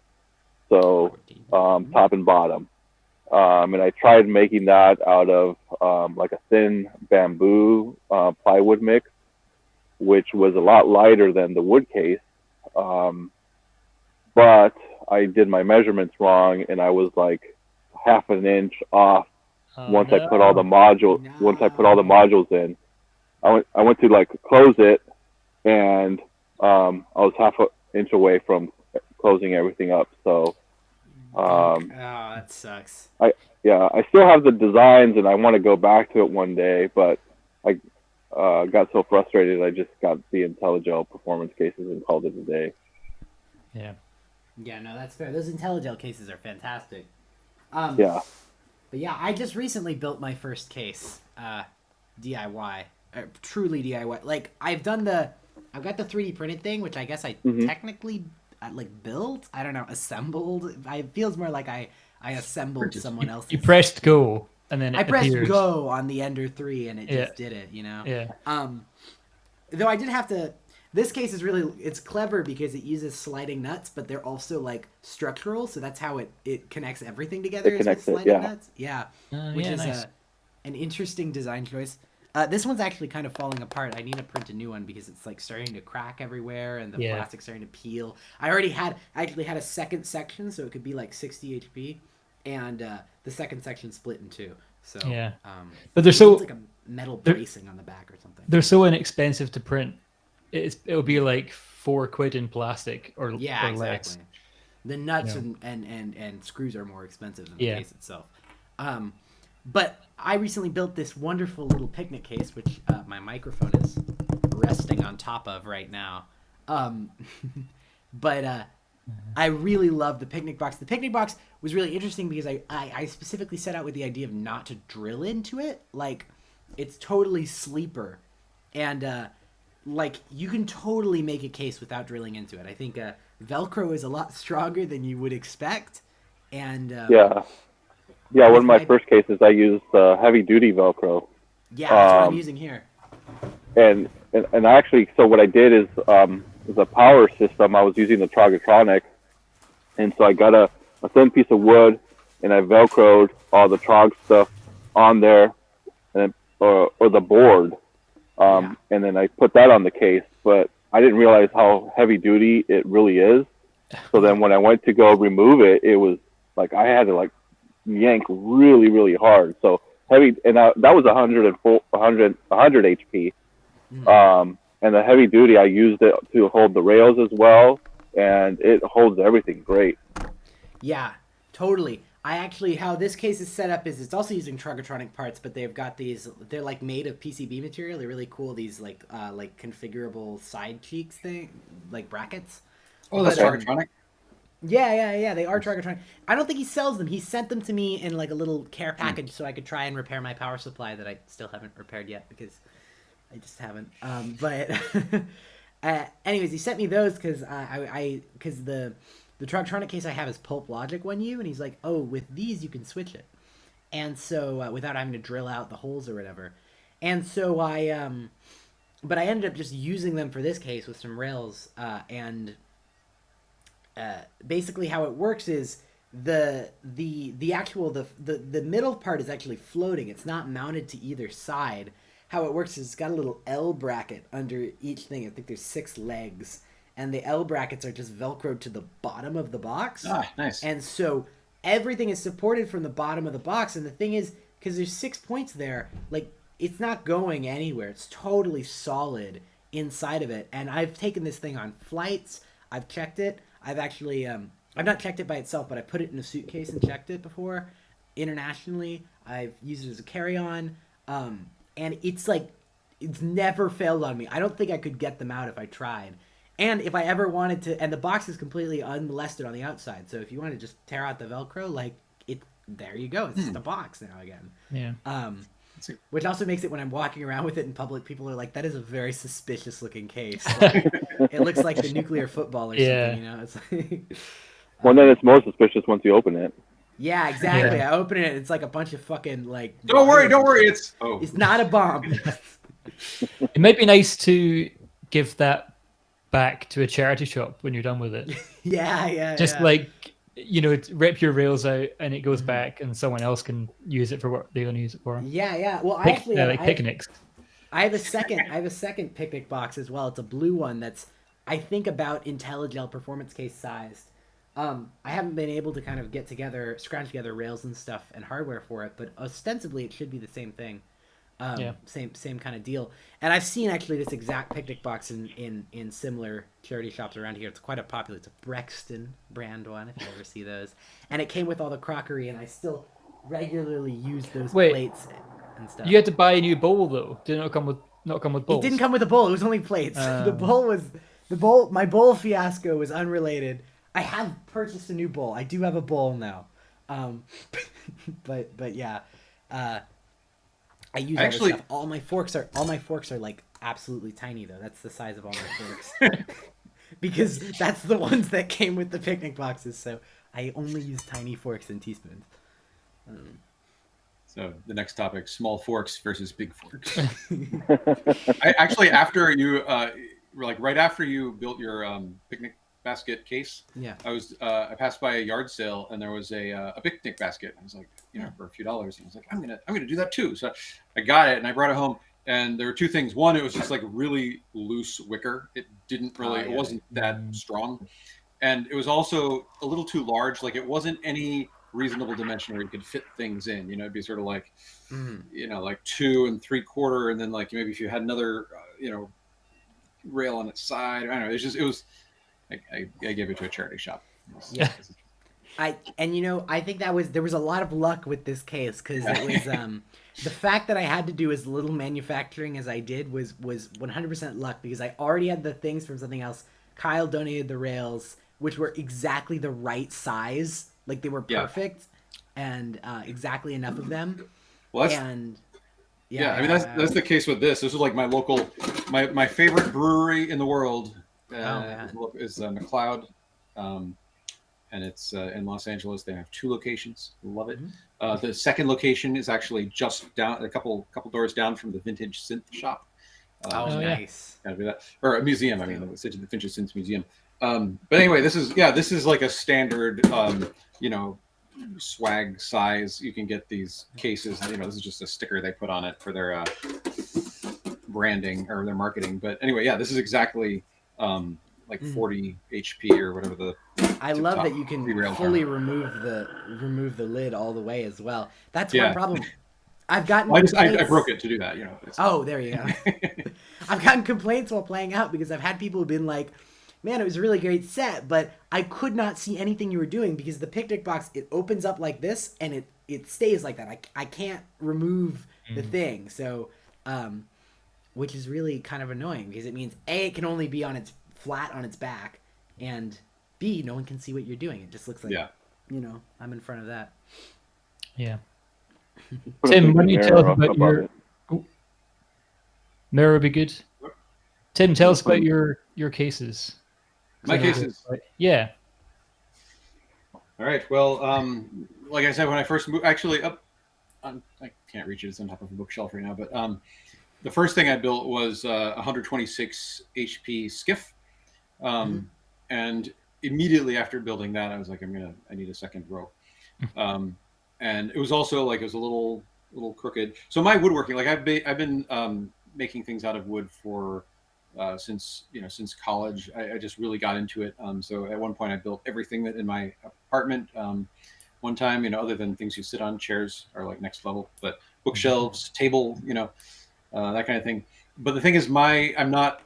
So top and bottom, and I tried making that out of like a thin bamboo plywood mix, which was a lot lighter than the wood case, but I did my measurements wrong, and I was like half an inch off once I put all the modules in. I went to like close it, and I was half an inch away from closing everything up. So oh, that sucks. I still have the designs, and I want to go back to it one day, but I got so frustrated I just got the IntelliGel performance cases and called it a day. Yeah, no, that's fair. Those IntelliGel cases are fantastic. Yeah. But yeah, I just recently built my first case, DIY, truly DIY. Like I've got the 3D printed thing, which I guess I technically like built. I don't know, assembled. It feels more like I assembled someone else's. You pressed go, and then I pressed appears. go on the Ender 3, and it just did it. Yeah. Though I did have to. This case is it's clever because it uses sliding nuts, but they're also like structural, so that's how it connects everything together. It connects sliding it, nuts. Yeah. Yeah, Which is nice. an interesting design choice. This one's actually kind of falling apart. I need to print a new one because it's like starting to crack everywhere and the plastic's starting to peel. I actually had a second section, so it could be like 60 HP, and the second section split in two. So but they're so like a metal bracing on the back or something. They're so inexpensive to print. It'll be like £4 in plastic or less. The nuts and screws are more expensive than the case itself. But I recently built this wonderful little picnic case, which my microphone is resting on top of right now. But I really love the picnic box. The picnic box was really interesting because I specifically set out with the idea of not to drill into it. Like, it's totally sleeper. And, like, you can totally make a case without drilling into it. I think Velcro is a lot stronger than you would expect. And one of my first cases, I used heavy-duty Velcro. Yeah, that's what I'm using here. And I actually, so what I did is the power system, I was using the Trogotronic, and so I got a thin piece of wood, and I Velcroed all the Trog stuff on there, and or the board, and then I put that on the case, but I didn't realize how heavy-duty it really is. So then when I went to go remove it, it was like I had to like yank really, really hard. So heavy, and that was 100 HP. And the heavy duty, I used it to hold the rails as well, and it holds everything great. Yeah, totally. How this case is set up is it's also using Trogotronic parts, but they've got they're like made of PCB material. They're really cool. These like configurable side cheeks thing, like brackets. Oh, that's Trogotronic? Yeah. They are Trogotronic. I don't think he sells them. He sent them to me in like a little care package so I could try and repair my power supply that I still haven't repaired yet because I just haven't. But anyways, he sent me those because the Trogotronic case I have is Pulp Logic 1U, and he's like, oh, with these you can switch it. And so without having to drill out the holes or whatever. And so but I ended up just using them for this case with some rails, and basically how it works is the middle part is actually floating. It's not mounted to either side. How it works is it's got a little L bracket under each thing. I think there's 6 legs, and the L brackets are just Velcroed to the bottom of the box. Ah, nice. And so everything is supported from the bottom of the box. And the thing is, because there's 6 points there, like, it's not going anywhere. It's totally solid inside of it. And I've taken this thing on flights. I've checked it. I've actually, I've not checked it by itself, but I put it in a suitcase and checked it before. Internationally, I've used it as a carry-on. And it's like, it's never failed on me. I don't think I could get them out if I tried. And if I ever wanted to, and the box is completely unmolested on the outside. So if you want to just tear out the Velcro, like, there you go. It's just a box now again. Yeah. Which also makes it when I'm walking around with it in public, people are like, that is a very suspicious looking case. Like, it looks like the nuclear football or something, you know? It's like, well, then it's more suspicious once you open it. Yeah, exactly. I open it, it's like a bunch of fucking, like... Don't worry, it's not a bomb. It might be nice to give that back to a charity shop when you're done with it. Just like, you know, rip your rails out and it goes back and someone else can use it for what they're going to use it for. Well, like picnics. I have a second picnic box as well. It's a blue one that's, I think, about IntelliGel performance case sized. I haven't been able to kind of scratch together rails and stuff and hardware for it, but ostensibly it should be the same thing. Same kind of deal. And I've seen actually this exact picnic box in similar charity shops around here. It's quite it's a Brexton brand one, if you ever see those. And it came with all the crockery, and I still regularly use those plates and stuff. You had to buy a new bowl though. Did it not come with bowls? It didn't come with a bowl. It was only plates. My bowl fiasco was unrelated. I have purchased a new bowl. I do have a bowl now. But yeah. I use other stuff. All my forks are like absolutely tiny though. That's the size of all my forks. Because that's the ones that came with the picnic boxes. So I only use tiny forks and teaspoons. So the next topic: small forks versus big forks. I actually, after you, right after you built your picnic basket case, I passed by a yard sale and there was a picnic basket. I was like, for a few dollars, and I was like, I'm gonna do that too. So I got it and I brought it home. And there were two things. One, it was just like really loose wicker. It didn't really, it wasn't that strong, and it was also a little too large. Like it wasn't any reasonable dimension where you could fit things in. It'd be sort of like, like 2 3/4, and then like maybe if you had another, rail on its side. I don't know. It was. I gave it to a charity shop. I think there was a lot of luck with this case because it was the fact that I had to do as little manufacturing as I did was 100% luck because I already had the things from something else. Kyle donated the rails, which were exactly the right size, like they were perfect, and exactly enough of them. Well, I mean that's the case with this. This is like my local, my favorite brewery in the world. Is McLeod, and it's in Los Angeles. They have 2 locations. Love it. The second location is actually just down a couple doors down from the Vintage Synth Shop. Nice. Gotta do that. Or a museum. I mean, the Vintage Synth Museum. But anyway, this is like a standard, swag size. You can get these cases. This is just a sticker they put on it for their branding or their marketing. But anyway, this is exactly. 40 HP or whatever I love that you can fully remove the lid all the way as well. That's one problem. I've gotten I broke it to do that, Oh, there you go. I've gotten complaints while playing out because I've had people who've been like, man, it was a really great set, but I could not see anything you were doing because the picnic box, it opens up like this and it stays like that. I can't remove the thing. So which is really kind of annoying because it means A, it can only be flat on its back, and B, no one can see what you're doing. It just looks like, I'm in front of that. Yeah. Tim, why don't you tell us about your... Mirror would be good. Tim, tell us about your cases. My cases? Yeah. All right. Well, like I said, when I first moved, actually I can't reach it. It's on top of a bookshelf right now, but the first thing I built was a 126 HP skiff. And immediately after building that, I was like, I need a second row. And it was also like, it was a little crooked. So my woodworking, like I've been making things out of wood for, since college. I just really got into it. So at one point I built everything that in my apartment, one time, other than things you sit on, chairs are like next level, but bookshelves, table, that kind of thing. But the thing is, I'm not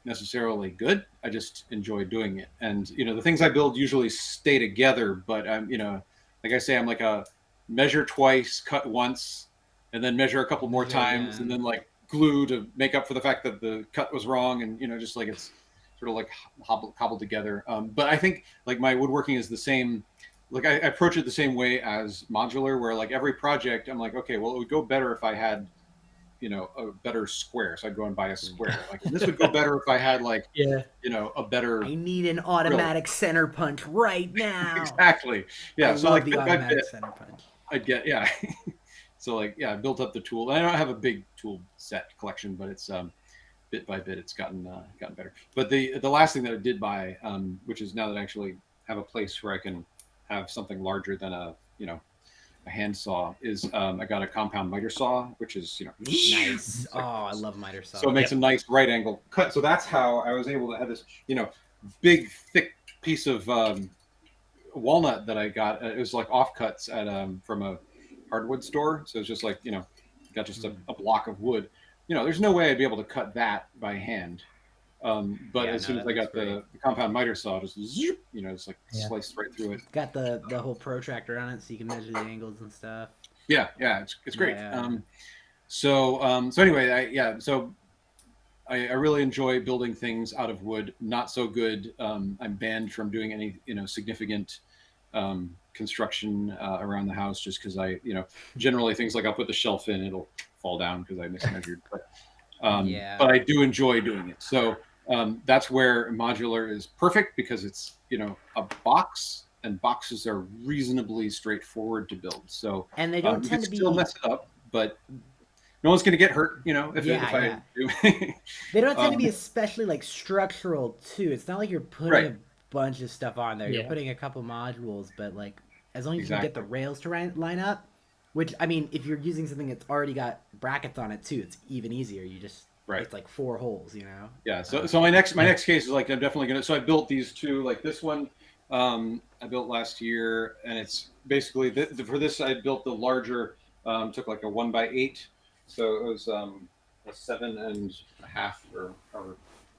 necessarily good. I just enjoy doing it. And, the things I build usually stay together, but I'm, like I say, I'm like a measure twice, cut once, and then measure a couple more times, and then like glue to make up for the fact that the cut was wrong. And, just like it's sort of like cobbled together. But I think like my woodworking is the same. Like I approach it the same way as modular, where like every project, I'm like, okay, well, it would go better if I had a better square. So I'd go and buy a square. Like this would go better if I had like, a better. I need an automatic center punch right now. Exactly. Yeah. I so love like the automatic center punch. I'd get, so like, I built up the tool. I don't have a big tool set collection, but it's bit by bit, it's gotten better. But the last thing that I did buy, which is now that I actually have a place where I can have something larger than a hand saw, is I got a compound miter saw, which is nice. Oh, I love miter saw. So it makes a nice right angle cut. So that's how I was able to have this big thick piece of walnut that I got. It was like offcuts at from a hardwood store. So it's just like, got just a block of wood. There's no way I'd be able to cut that by hand. But as soon as I got the compound miter saw, just zoop, it's like sliced right through it. Got the whole protractor on it, so you can measure the angles and stuff. Yeah, it's great. Yeah. So anyway, I really enjoy building things out of wood. Not so good. I'm banned from doing any significant construction around the house, just because I generally things like I'll put the shelf in, it'll fall down because I mismeasured. But I do enjoy doing it. So that's where modular is perfect, because it's a box, and boxes are reasonably straightforward to build. So and they don't tend to be still mess it up, but no one's going to get hurt, if I do. They don't tend to be especially like structural too. It's not like you're putting a bunch of stuff on there. You're putting a couple modules, but like as long as you can get the rails to line up, which I mean, if you're using something that's already got brackets on it too, it's even easier. You just it's like 4 holes, Yeah. So my next case is like I'm definitely gonna. So I built these two, like this one I built last year, and it's basically for this I built the larger. Took like a 1x8. So it was a 7.5 or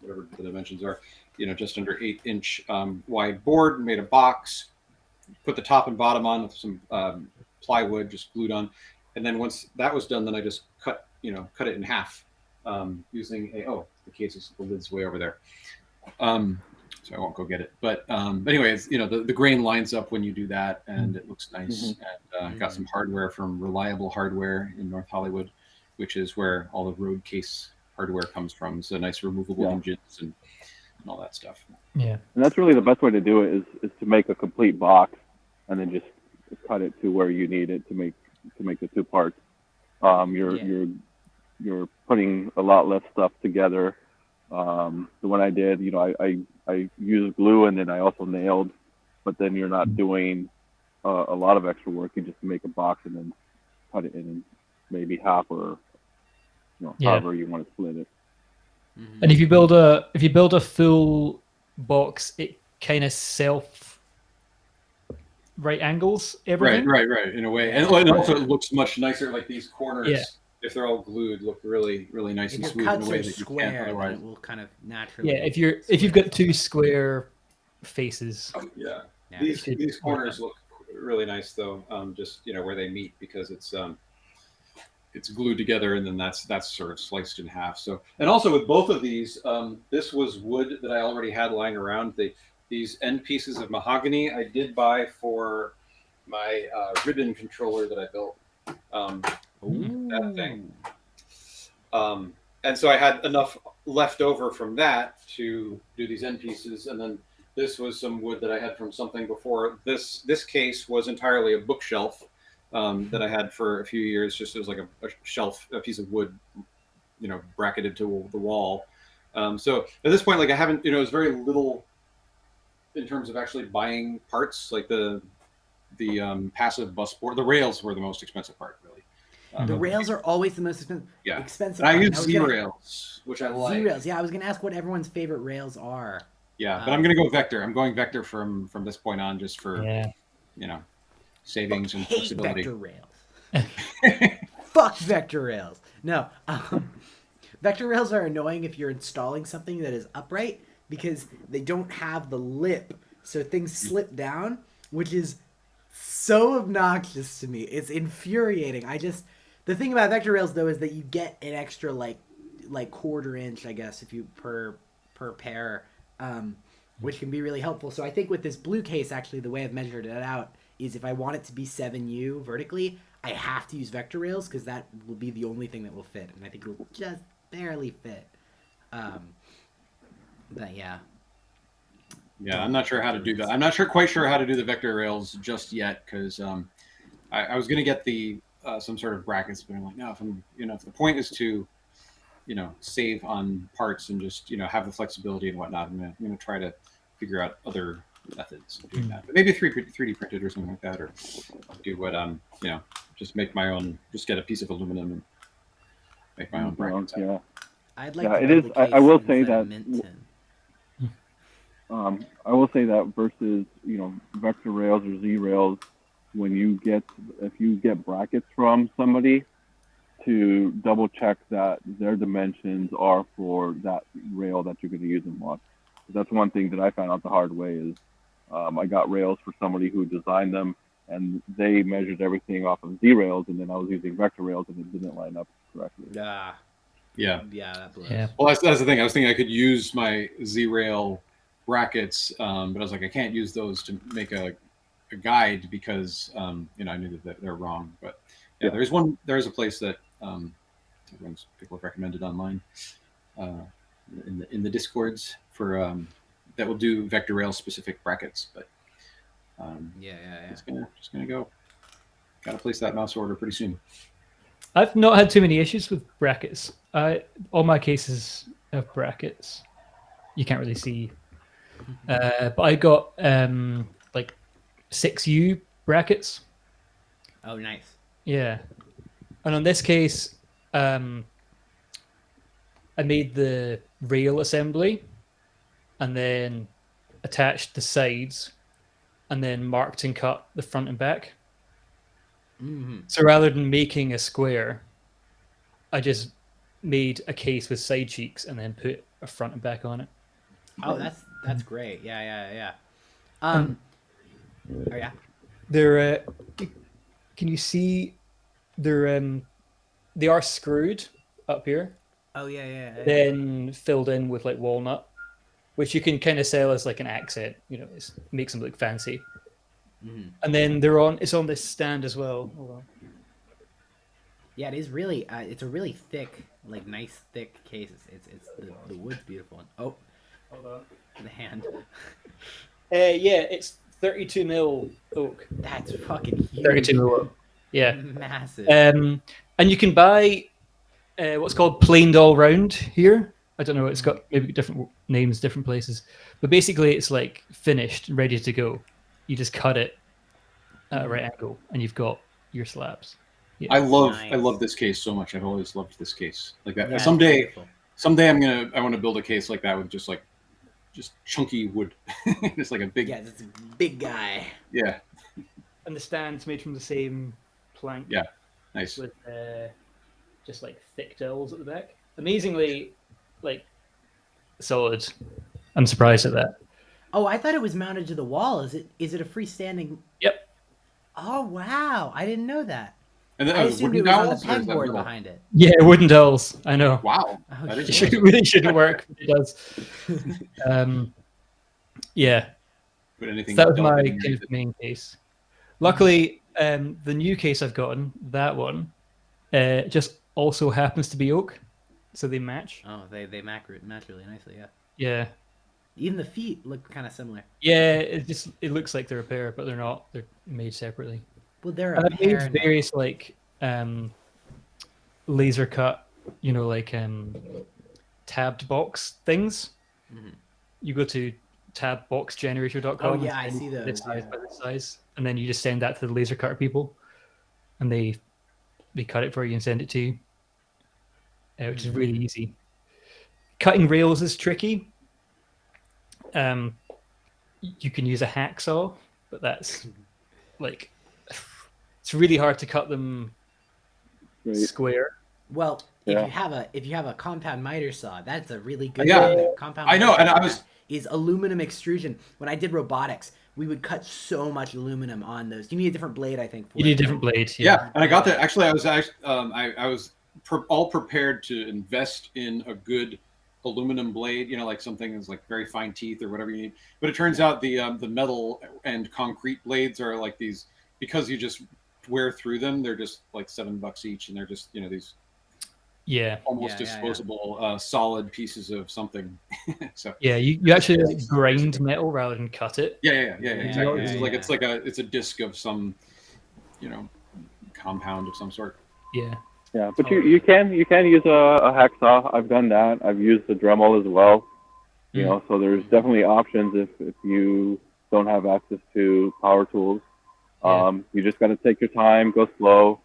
whatever the dimensions are, just under 8-inch wide board. Made a box, put the top and bottom on with some plywood, just glued on, and then once that was done, then I just cut it in half using the lid's way over there. So I won't go get it. But anyways, the grain lines up when you do that, and it looks nice. And got some hardware from Reliable Hardware in North Hollywood, which is where all the road case hardware comes from. So nice removable engines and all that stuff. Yeah. And that's really the best way to do it is to make a complete box and then just cut it to where you need it to make the 2 parts. You're putting a lot less stuff together. The one I did, I used glue and then I also nailed, but then you're not doing a lot of extra work. You just make a box and then cut it in maybe half or however you want to split it. And if you build a full box, it kind of right angles everything. Right. In a way, and also it looks much nicer. Like these corners, if they're all glued, look really, really nice and smooth in a way that you can't otherwise. It will kind of naturally. Yeah, if you've got 2 square faces. These corners look really nice though. Just where they meet, because it's glued together, and then that's sort of sliced in half. So, and also with both of these, this was wood that I already had lying around. These end pieces of mahogany I did buy for my ribbon controller that I built. That thing. And so I had enough left over from that to do these end pieces, and then this was some wood that I had from something before. This case was entirely a bookshelf that I had for a few years. Just as like a shelf, a piece of wood, bracketed to the wall. So at this point, like I haven't, it was very little in terms of actually buying parts. Like the passive bus board, the rails were the most expensive part, really. The rails are always the most expensive. And I use Z-rails, which I like. Z-rails, I was gonna ask what everyone's favorite rails are. Yeah, but I'm gonna go Vector. I'm going Vector from this point on, just for savings and flexibility. Vector rails. Fuck Vector rails. No, Vector rails are annoying if you're installing something that is upright, because they don't have the lip, so things slip down, which is so obnoxious to me. It's infuriating. The thing about Vector rails though is that you get an extra like 1/4 inch, I guess, if you per pair, which can be really helpful. So I think with this blue case, actually, the way I've measured it out is if I want it to be 7U vertically, I have to use Vector rails, because that will be the only thing that will fit, and I think it will just barely fit. But yeah. Yeah, I'm not sure how to do that. I'm not quite sure how to do the Vector rails just yet, because I was going to get some sort of brackets, but I'm like, no, if the point is to, save on parts and just, have the flexibility and whatnot, I'm going to try to figure out other methods of doing that. But maybe 3D printed or something like that, or do what, just make my own, just get a piece of aluminum and make my own brackets. I'd like it is. I will say that I will say that versus vector rails or Z rails, if you get brackets from somebody, to double check that their dimensions are for that rail that you're going to use in mod. That's one thing that I found out the hard way is I got rails for somebody who designed them, and they measured everything off of Z rails, and then I was using vector rails, and it didn't line up correctly. Yeah. That blows. Yeah. Well, that's the thing. I was thinking I could use my Z-rail brackets, but I was like, I can't use those to make a guide because I knew that they're wrong. But yeah, there is a place that people have recommended online in the discords for that will do vector rail specific brackets. But just gonna go. Got to place that mouse order pretty soon. I've not had too many issues with brackets. All my cases have brackets. You can't really see. But I got like 6U brackets. Oh, nice. Yeah. And on this case, I made the rail assembly and then attached the sides and then marked and cut the front and back. Mm-hmm. So rather than making a square, I just made a case with side cheeks and then put a front and back on it. Oh, that's great. Yeah. Oh yeah. They're can you see they are screwed up here, Oh yeah. then filled in with like walnut, which you can kind of sell as like an accent. It makes them look fancy. Mm-hmm. And then it's on this stand as well. Hold on. Yeah, it is really. It's a really thick, like nice thick case. It's the wood's beautiful. Oh, Hold on. the hand. Yeah, it's 32 mil oak. That's fucking huge. 32 mil oak. Yeah. Massive. And you can buy what's called planed all round here. I don't know. It's got maybe different names, different places. But basically, it's like finished, ready to go. You just cut it at a right angle, and you've got your slabs. Yeah. I love Nice. this case so much. I've always loved this case like that. Yeah, it's Someday beautiful. I want to build a case like that with just chunky wood. It's like a big Yeah, it's a big guy. yeah. And the stand's made from the same plank. Yeah. Nice. With just like thick dowels at the back. Amazingly, like solid. I'm surprised at that. Oh, I thought it was mounted to the wall. Is it a freestanding? Yep. Oh wow, I didn't know that. And then I assumed it wooden was on dowels, the or is that pegboard metal? behind it. Yeah, wooden dowels. I know. Wow. Oh, That is shit. It really shouldn't work, but it does. Yeah. Put anything That was my delicate in kind there. of main case. Luckily, the new case I've gotten, that one, just also happens to be oak, so they match. Oh, they match really nicely. Yeah. Yeah. Even the feet look kind of similar. Yeah, it looks like they're a pair, but they're not. They're made separately. Well, they're And a I've made pair now. various like laser cut, tabbed box things. Mhm. You go to tabboxgenerator.com. Oh, yeah, I and see those, This size yeah. by this size, and then you just send that to the laser cutter people, and they cut it for you and send it to you, which is really easy. Cutting rails is tricky. You can use a hacksaw, but that's like it's really hard to cut them Right. square. Well, Yeah. if you have a compound miter saw, that's a really good Yeah. thing. Compound I know, miter and saw I was- is aluminum extrusion. When I did robotics, we would cut so much aluminum on those. You need a different blade, I think. For You need a it. different blade. Yeah, and I got that. Actually, I was all prepared to invest in a good aluminum blade. Like something that's like very fine teeth or whatever you need. But it turns out the metal and concrete blades are like these, because you just wear through them. They're just like $7 each, and they're just these Yeah. almost Yeah, yeah. disposable solid pieces of something. So Yeah, you actually like, grind metal rather than cut it. yeah, exactly. yeah, It's like it's a disc of some compound of some sort. Yeah. Yeah, but you can use a hacksaw. I've done that. I've used the Dremel as well. So there's definitely options if you don't have access to power tools. You just got to take your time, go slow.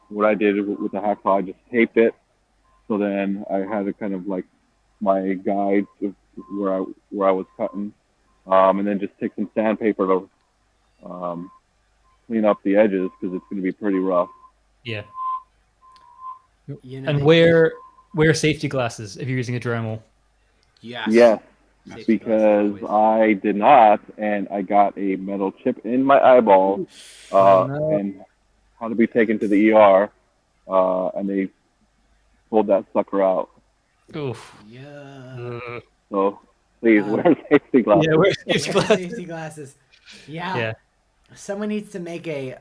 What I did with the hacksaw, I just taped it. So then I had a kind of like my guide where I was cutting, and then just take some sandpaper to clean up the edges because it's going to be pretty rough. Yeah. You know, And they- wear safety glasses if you're using a Dremel. Yes. Yes, Safety glasses because always. I did not, and I got a metal chip in my eyeball, No. and had to be taken to the ER, and they pulled that sucker out. Oof. Yeah. So please wear safety glasses. Yeah, wear Wear safety glasses. safety glasses. Yeah. Yeah. Someone needs to make a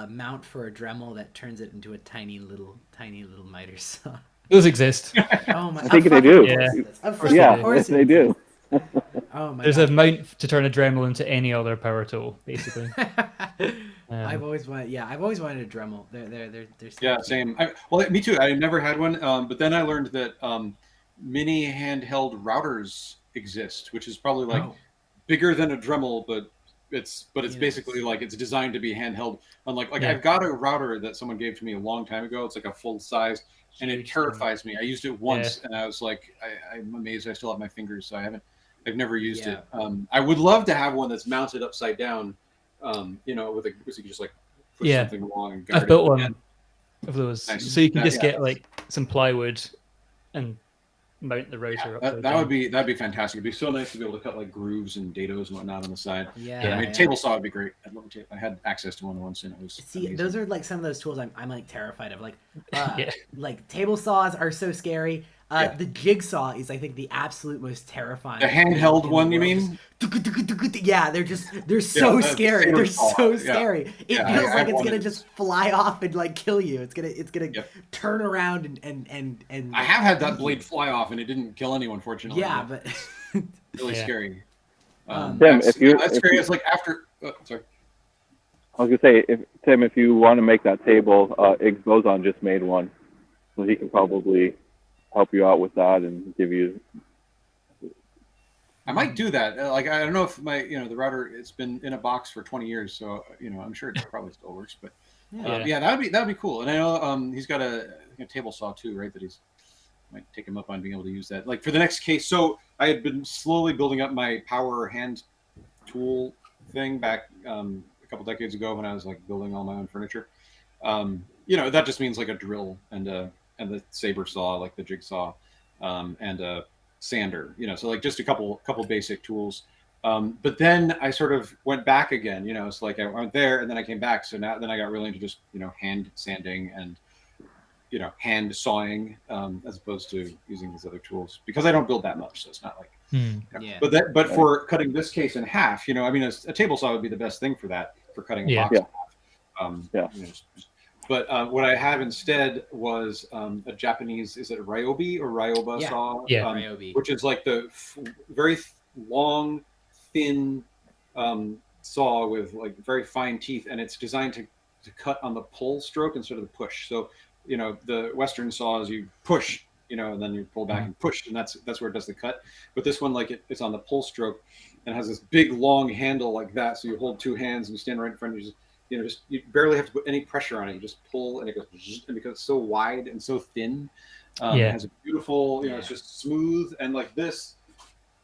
mount for a Dremel that turns it into a tiny little miter saw. Those exist. Oh my! I think of they fucking do. course it does. Of Yeah, fucking course they it do. does. Oh my There's a god! mount to turn a Dremel into any other power tool, basically. I've always wanted a Dremel. They're so Yeah, cute. same. Well, me too. I never had one, but then I learned that mini handheld routers exist, which is probably like Oh. bigger than a Dremel, but it's Yes. basically like it's designed to be handheld. Unlike Yeah. I've got a router that someone gave to me a long time ago. It's like a full size, and it Huge terrifies me. I used it once, and I was like, I'm amazed I still have my fingers. So I've never used it. I would love to have one that's mounted upside down. You know, with a so you can just like push something along and guard I've built it. one of those, Nice. so you can That- just yeah. get like some plywood and mount the router upside That'd down. be fantastic. It'd be so nice to be able to cut like grooves and dados and whatnot on the side. Yeah. I mean, table saw would be great. I'd love to. I had access to one once, and it was See, amazing. those are like some of those tools I'm like terrified of. Like, Yeah. like table saws are so scary. The jigsaw is, I think, the absolute most terrifying. The thing handheld in the one, you world. mean? Yeah, they're so that's scary. saber They're saw. so Yeah. scary. It Yeah, feels I like it's wanted gonna it. just fly off and like kill you. It's gonna turn around and. I have had that blade fly off, and it didn't kill anyone, fortunately. Yeah, but really Yeah. scary. Tim, That's if scary. you- It's like after. Sorry. I was gonna say, if you want to make that table, Iggs Bozon just made one, so he can probably help you out with that and give you. I might do that. Like I don't know if my the router, it's been in a box for 20 years, so I'm sure it probably still works. But that'd be cool. And I know he's got a table saw too, right? That he's might take him up on being able to use that. Like for the next case, so I had been slowly building up my power hand tool thing back a couple decades ago when I was like building all my own furniture. That just means like a drill and the saber saw, like the jigsaw, and a sander. So like just a couple basic tools. But then I sort of went back again. It's like I went there and then I came back. So then I got really into just hand sanding and hand sawing as opposed to using these other tools because I don't build that much, so it's not like. Yeah. But for cutting this case in half, I mean, a table saw would be the best thing for that, for cutting a box in half. But what I have instead was a Japanese, is it Ryobi or Ryoba saw? Yeah, Ryobi. Which is like the very long, thin saw with like very fine teeth, and it's designed to cut on the pull stroke instead of the push. So the Western saws you push, and then you pull back and push, and that's where it does the cut. But this one, like it's on the pull stroke, and has this big long handle like that. So you hold two hands and you stand right in front of you. You barely have to put any pressure on it. You just pull, and it goes, and because it's so wide and so thin, it has a beautiful, it's just smooth and like this.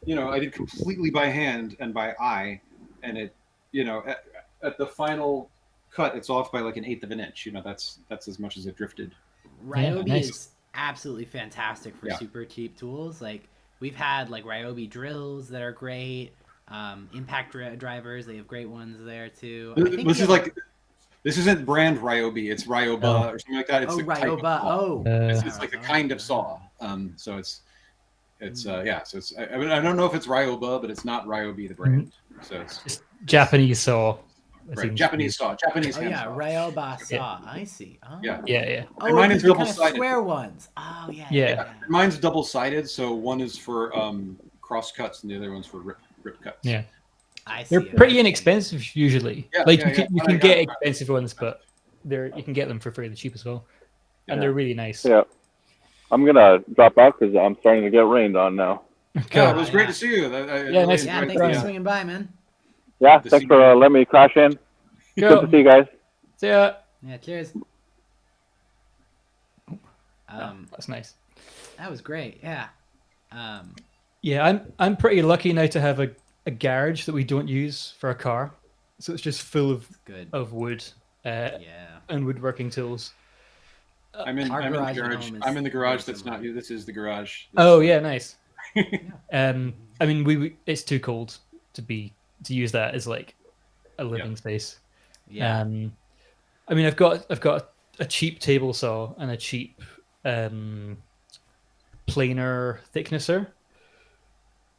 I did completely by hand and by eye, and it, at the final cut, it's off by like 1/8 of an inch. That's as much as it drifted. Ryobi is absolutely fantastic for super cheap tools. Like we've had like Ryobi drills that are great. Impact drivers, they have great ones there too. This isn't brand Ryobi, it's Ryoba or something like that. It's Ryoba. It's like a kind of saw. So it's so it's I mean, I don't know if it's Ryoba, but it's not Ryobi the brand. So it's just Japanese saw. Right, Japanese saw, Japanese hand saw. Ryoba saw. I see. Oh. Yeah. Oh, and mine is double sided. Square ones. Oh yeah. Mine's double sided, so one is for cross cuts and the other one's for rip cuts. Yeah. I see. They're pretty inexpensive usually. You can get expensive ones, but you can get them for fairly cheap as well, and they're really nice. Yeah, I'm gonna drop out because I'm starting to get rained on now. Yeah, it was great to see you. Nice. Thanks for swinging by, man. Yeah, thanks for letting me crash in. Good to see you guys. See ya. Yeah, cheers. That's nice. That was great. Yeah. Yeah, I'm pretty lucky now to have a garage that we don't use for a car, so it's just full It's good. of wood Yeah. and woodworking tools. I'm in Our I'm in the garage at garage. home is I'm in the garage very that's not similar. you. This is the garage. Oh yeah, nice. Yeah. I mean, it's too cold to use that as like a living space. Yeah. I mean, I've got a cheap table saw and a cheap planer thicknesser,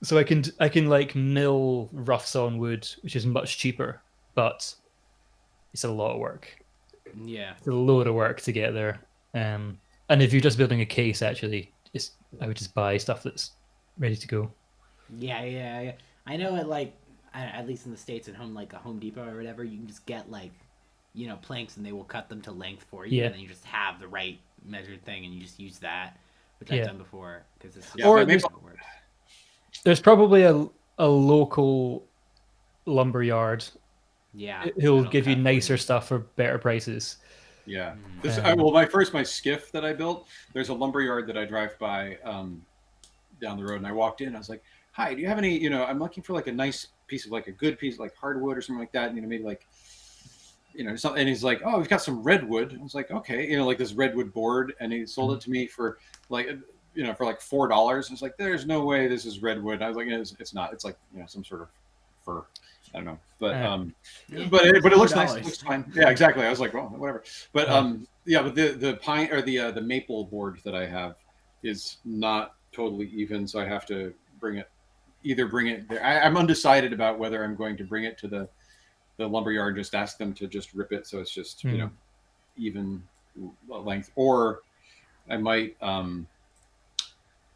so I can like mill rough sawn wood, which is much cheaper, but it's a lot of work. Yeah. It's a load of work to get there. And if you're just building a case, actually, I would just buy stuff that's ready to go. Yeah. I know it like at least in the States at home, like a Home Depot or whatever, you can just get like, planks and they will cut them to length for you, Yeah. and then you just have the right measured thing and you just use that, which Yeah. I've done before because it's Yeah, Or my there's- maple- it works. There's probably a local lumber yard Yeah. who'll that'll give you cut for nicer stuff for better prices. Yeah. Um, Well, my skiff that I built, there's a lumber yard that I drive by down the road, and I walked in. I was like, "Hi, do you have any? I'm looking for like a nice piece of like a good piece of like hardwood or something like that. And, maybe like, something." And he's like, "Oh, we've got some redwood." I was like, "Okay, like this redwood board," and he sold it to me for like, for like $4. I was like, "There's no way this is redwood." I was like, "It's not. It's like some sort of fur." I don't know, but but it looks nice. It looks fine. Yeah, exactly. I was like, well, whatever. But but the pine or the maple board that I have is not totally even, so I have to bring it there. I'm undecided about whether I'm going to bring it to the lumber yard, just ask them to just rip it so it's just even length, or I might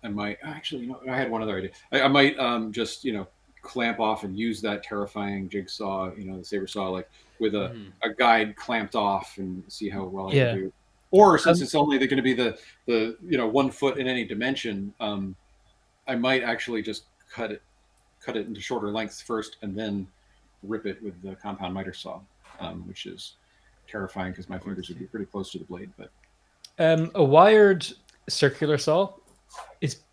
actually, I had one other idea. I might just clamp off and use that terrifying jigsaw, the saber saw, like with a guide clamped off, and see how well I can do. Or since it's only going to be the 1 foot in any dimension, I might actually just cut it into shorter lengths first, and then rip it with the compound miter saw, which is terrifying because my fingers would be pretty close to the blade. But a wired circular saw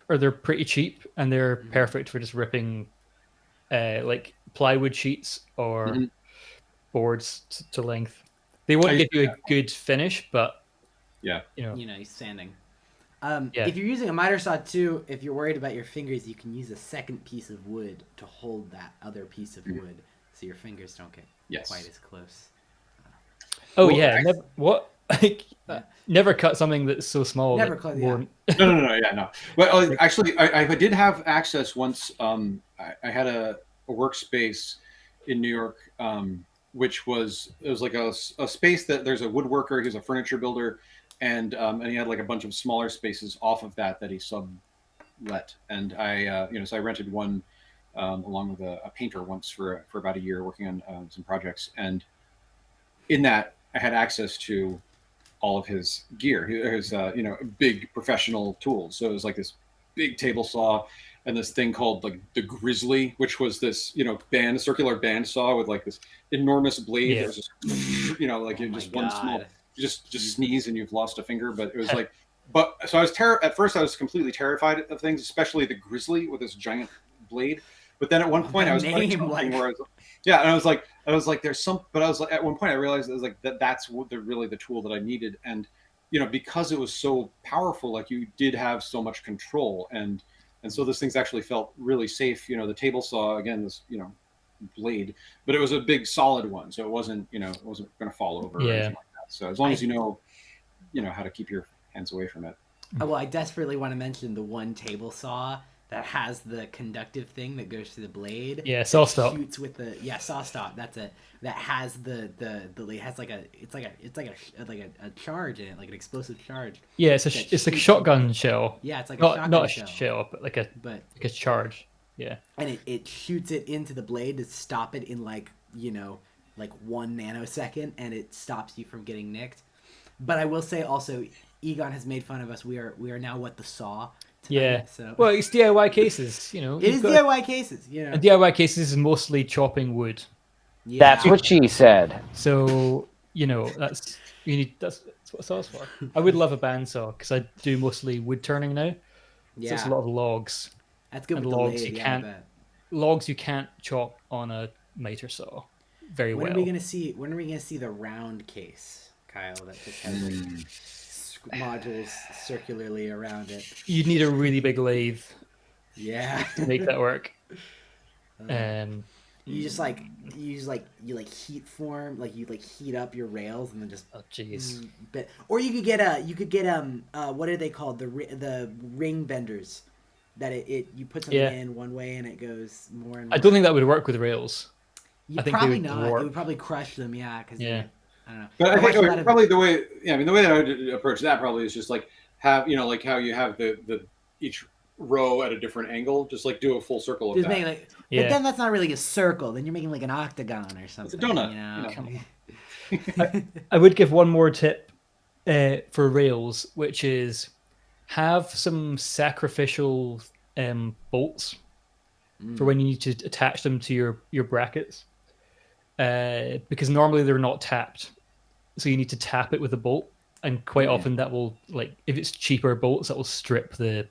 they're pretty cheap, and they're perfect for just ripping like plywood sheets or boards to length. They won't give you a good finish, but he's sanding. If you're using a miter saw too, if you're worried about your fingers, you can use a second piece of wood to hold that other piece of wood, so your fingers don't get quite as close. Oh yeah, never cut something that's so small. Never cut. No. Well, actually, I did have access once. I had a workspace in New York, which was like a space that there's a woodworker, he's a furniture builder, and he had like a bunch of smaller spaces off of that he sublet, and I so I rented one along with a painter once for about a year, working on some projects, and in that I had access to all of his gear, his big professional tools. So it was like this big table saw and this thing called like the Grizzly, which was this circular band saw with like this enormous blade. That was just like one small, just sneeze and you've lost a finger. But it was like, so I was at first I was completely terrified of things, especially the Grizzly with this giant blade. But then at one point I was where I was, and I was like, there's some, but I was like, at one point I realized it was like that's really the tool that I needed. And, because it was so powerful, like you did have so much control, and so those things actually felt really safe. The table saw, again, this, blade, but it was a big solid one. So it wasn't going to fall over or anything like that. So as long as you know how to keep your hands away from it. Well, I desperately want to mention the one table saw that has the conductive thing that goes through the blade. Yeah, saw stop. Shoots with the saw stop. That's it. That has the it has like a charge in it, like an explosive charge. Yeah, it's like a shotgun shell. Yeah, it's like a shotgun not a shell. shell, but like a charge. Yeah. And it shoots it into the blade to stop it in like 1 nanosecond, and it stops you from getting nicked. But I will say also, Egon has made fun of us. We are now the saw. Tonight, yeah. So. Well, it's DIY cases, It is DIY cases, And DIY cases is mostly chopping wood. Yeah. That's what she said. So that's what saw's for. I would love a bandsaw because I do mostly wood turning now. So it's a lot of logs. That's good And with the logs lathe, you yeah, I can't bet. logs you can't chop on a miter saw very When well. are we gonna see the round case, Kyle, that just has like modules circularly around it? You'd need a really big lathe Yeah. to make that work. Um, You heat form, like you heat up your rails and then just oh jeez. but or you could get what are they called, the ring benders, that it you put something Yeah. in one way and it goes more and more. I don't think that would work with rails. You I think they probably would not. warp. It would probably crush them, yeah, because Yeah. I don't know. But I think watched a lot of- probably the way, yeah, I mean, the way that I would approach that probably is just like have, you know, like how you have the each row at a different angle, just like do a full circle of just that. make like, Yeah. but then that's not really a circle. Then you're making like an octagon or something. donut, you know. you know. I would give one more tip for rails, which is have some sacrificial bolts for when you need to attach them to your brackets, because normally they're not tapped, so you need to tap it with a bolt, and quite often that will, like, if it's cheaper bolts, that will strip the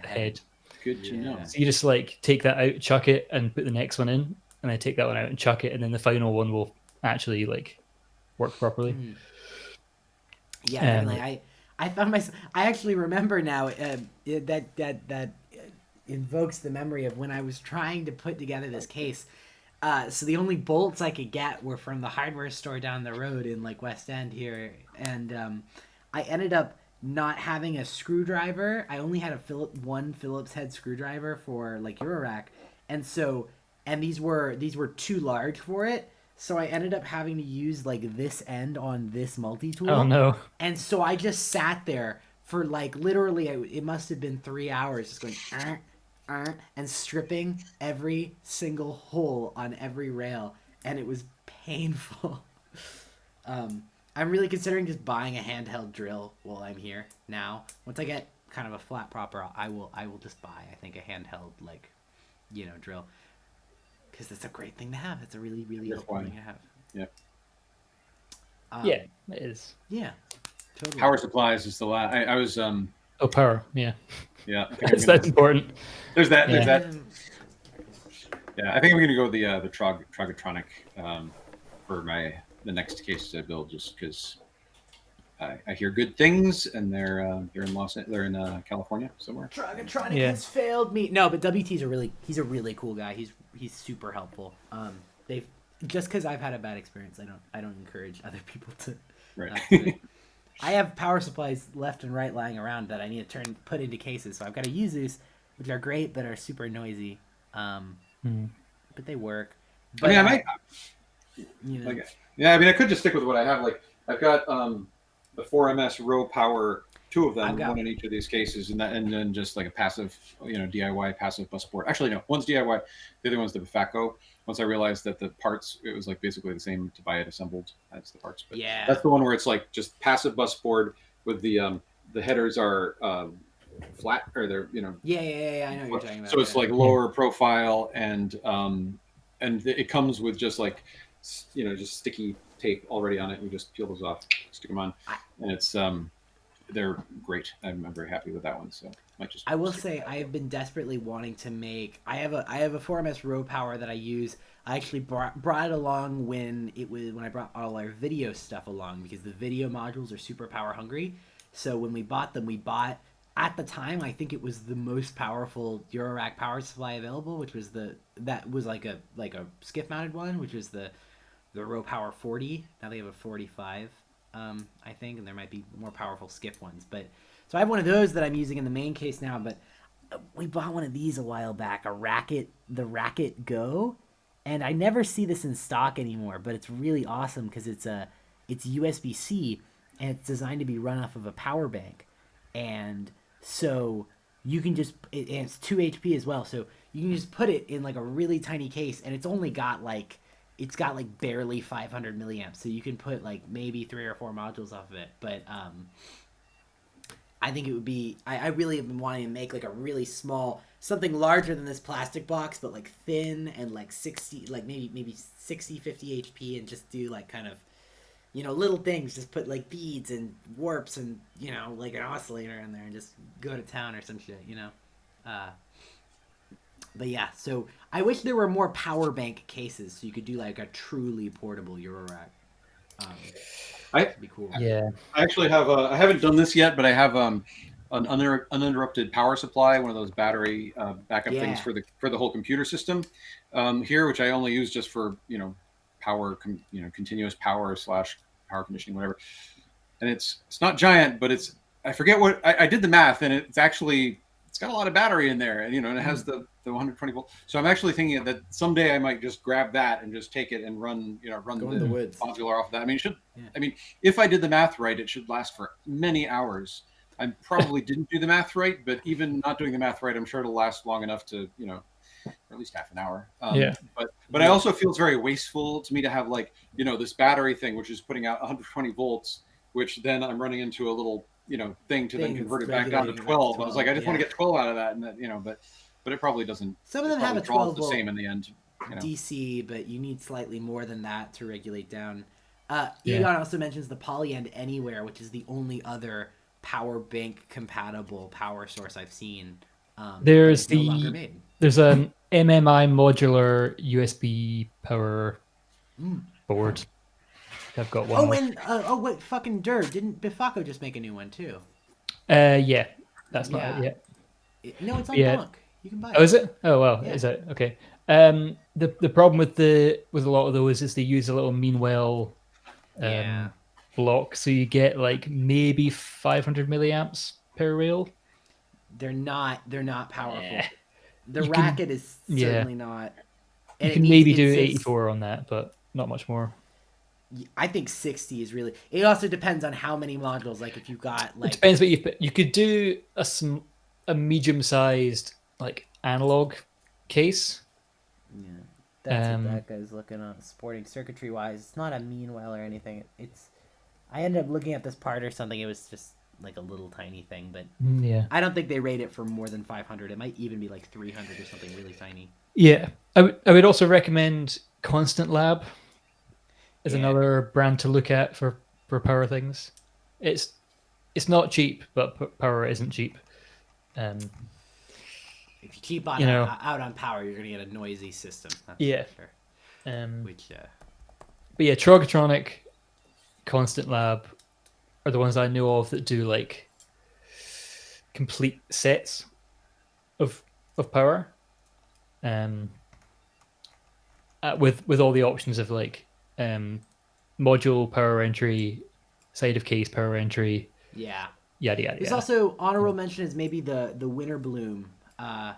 head. Good to know. So you just like take that out, chuck it, and put the next one in, and then take that one out and chuck it, and then the final one will actually like work properly. Yeah, definitely. I found myself. I actually remember now that invokes the memory of when I was trying to put together this case. So the only bolts I could get were from the hardware store down the road in like West End here, and I ended up not having a screwdriver. I only had one Phillips head screwdriver for like Eurorack, and these were too large for it. So I ended up having to use like this end on this multi-tool. Oh no. And so I just sat there for like literally, it must have been 3 hours just going and stripping every single hole on every rail. And it was painful. I'm really considering just buying a handheld drill while I'm here now. Once I get kind of a flat proper, I will just buy, I think, a handheld, like, you know, drill. Because it's a great thing to have. It's a really, really helpful thing to have. Yeah. Yeah, it is. Yeah. Totally. Power supplies is the last. I was Oh, power. Yeah. yeah. I think That's important. There's that. There's Yeah. that. Yeah, I think I'm gonna go the Trogotronic for the next cases I build, just because I hear good things, and they're in California somewhere. Trogotronic Yeah. has failed me. No, but WT's he's a really cool guy. He's super helpful. They've just because I've had a bad experience, I don't encourage other people to. Right. I have power supplies left and right lying around that I need to put into cases, so I've got to use these, which are great but are super noisy. But they work. But, I mean, I might. You know, Yeah, I mean, I could just stick with what I have. Like, I've got the 4MS row power, 2 of them, one in each of these cases, and then just like a passive, DIY passive bus board. Actually, no, one's DIY, the other one's the Befacco. Once I realized that the parts, it was like basically the same to buy it assembled as the parts. But yeah, that's the one where it's like just passive bus board with the headers are flat, or they're Yeah, I know what you're talking about. So it's like lower profile, and it comes with just like just sticky tape already on it. You just peel those off, stick them on, and it's they're great. I'm very happy with that one. So I will say I have been desperately wanting to make. I have a 4MS row power that I use. I actually brought it along when I brought all our video stuff along, because the video modules are super power hungry. So when we bought them, at the time, I think it was the most powerful Eurorack power supply available, which was like a skiff mounted one, which was the row power 40. Now they have a 45, I think, and there might be more powerful skiff ones. But so I have one of those that I'm using in the main case now. But we bought one of these a while back, the Racket Go, and I never see this in stock anymore. But it's really awesome because it's USB-C, and it's designed to be run off of a power bank, and so you can just and it's 2 HP as well, so you can just put it in like a really tiny case, and it's got barely 500 milliamps, so you can put like maybe 3 or 4 modules off of it. But I think it would be I really have been wanting to make like a really small, something larger than this plastic box, but like thin and like 60, like maybe 60 50 HP, and just do like kind of little things, just put like beads and warps and like an oscillator in there and just go to town or some shit. But yeah, so I wish there were more power bank cases so you could do like a truly portable Eurorack. That'd be cool. Yeah. I actually have. I haven't done this yet, but I have an uninterrupted power supply, one of those battery backup things Yeah. for the whole computer system here, which I only use just for power, continuous power / power conditioning, whatever. And it's not giant, but I forget what I did the math, and it's got a lot of battery in there, and and it has the 120 volt. So I'm actually thinking that someday I might just grab that and just take it and run Go in the woods. modular off of that. I mean, Yeah. I mean, if I did the math right, it should last for many hours. I probably didn't do the math right, but even not doing the math right, I'm sure it'll last long enough to or at least half an hour. Yeah. But I also feels very wasteful to me to have this battery thing, which is putting out 120 volts, which then I'm running into a little thing to then Things convert it back down to regulating 12. back to I was like, I just 12, want to get 12 out of that, and that but it probably doesn't. Some of them have a draws 12 the volt same in the end. DC, but you need slightly more than that to regulate down. Yeah. Egon also mentions the Polyend Anywhere, which is the only other power bank compatible power source I've seen. There's no longer made. There's an MMI modular USB power board. I've got one. Oh, and wait, fucking dirt! Didn't Bifaco just make a new one too? Yeah, that's not Yeah. it yet. No, it's on Yeah. Donk. You can buy it. Oh, is it? Oh well, Yeah. is it okay? The problem with a lot of those is they use a little Meanwell Yeah. block, so you get like maybe 500 milliamps per rail. They're not powerful. Eh. The You can- racket is certainly not. You And can it maybe needs- do it says- 84 on that, but not much more. I think 60 is really. It also depends on how many modules. Like if you got It like. depends what you put. You could do a medium-sized like analog case. Yeah, that's Um, what that guy's looking at. Sporting circuitry wise, it's not a Meanwell or anything. It's. I ended up looking at this part or something. It was just like a little tiny thing, but Yeah. I don't think they rate it for more than 500. It might even be like 300 or something really tiny. Yeah. I would also recommend Constant Lab as Yeah. another brand to look at for power things. It's not cheap, but power isn't cheap. If you keep on out on power, you're gonna get a noisy system. That's Yeah. for sure. Which But yeah, Trogotronic, Constant Lab are the ones I know of that do like complete sets of power. With all the options of like module power entry, side of case power entry, yeah. yada yada. There's yada. also honorable mention is maybe the Winter Bloom. Oh,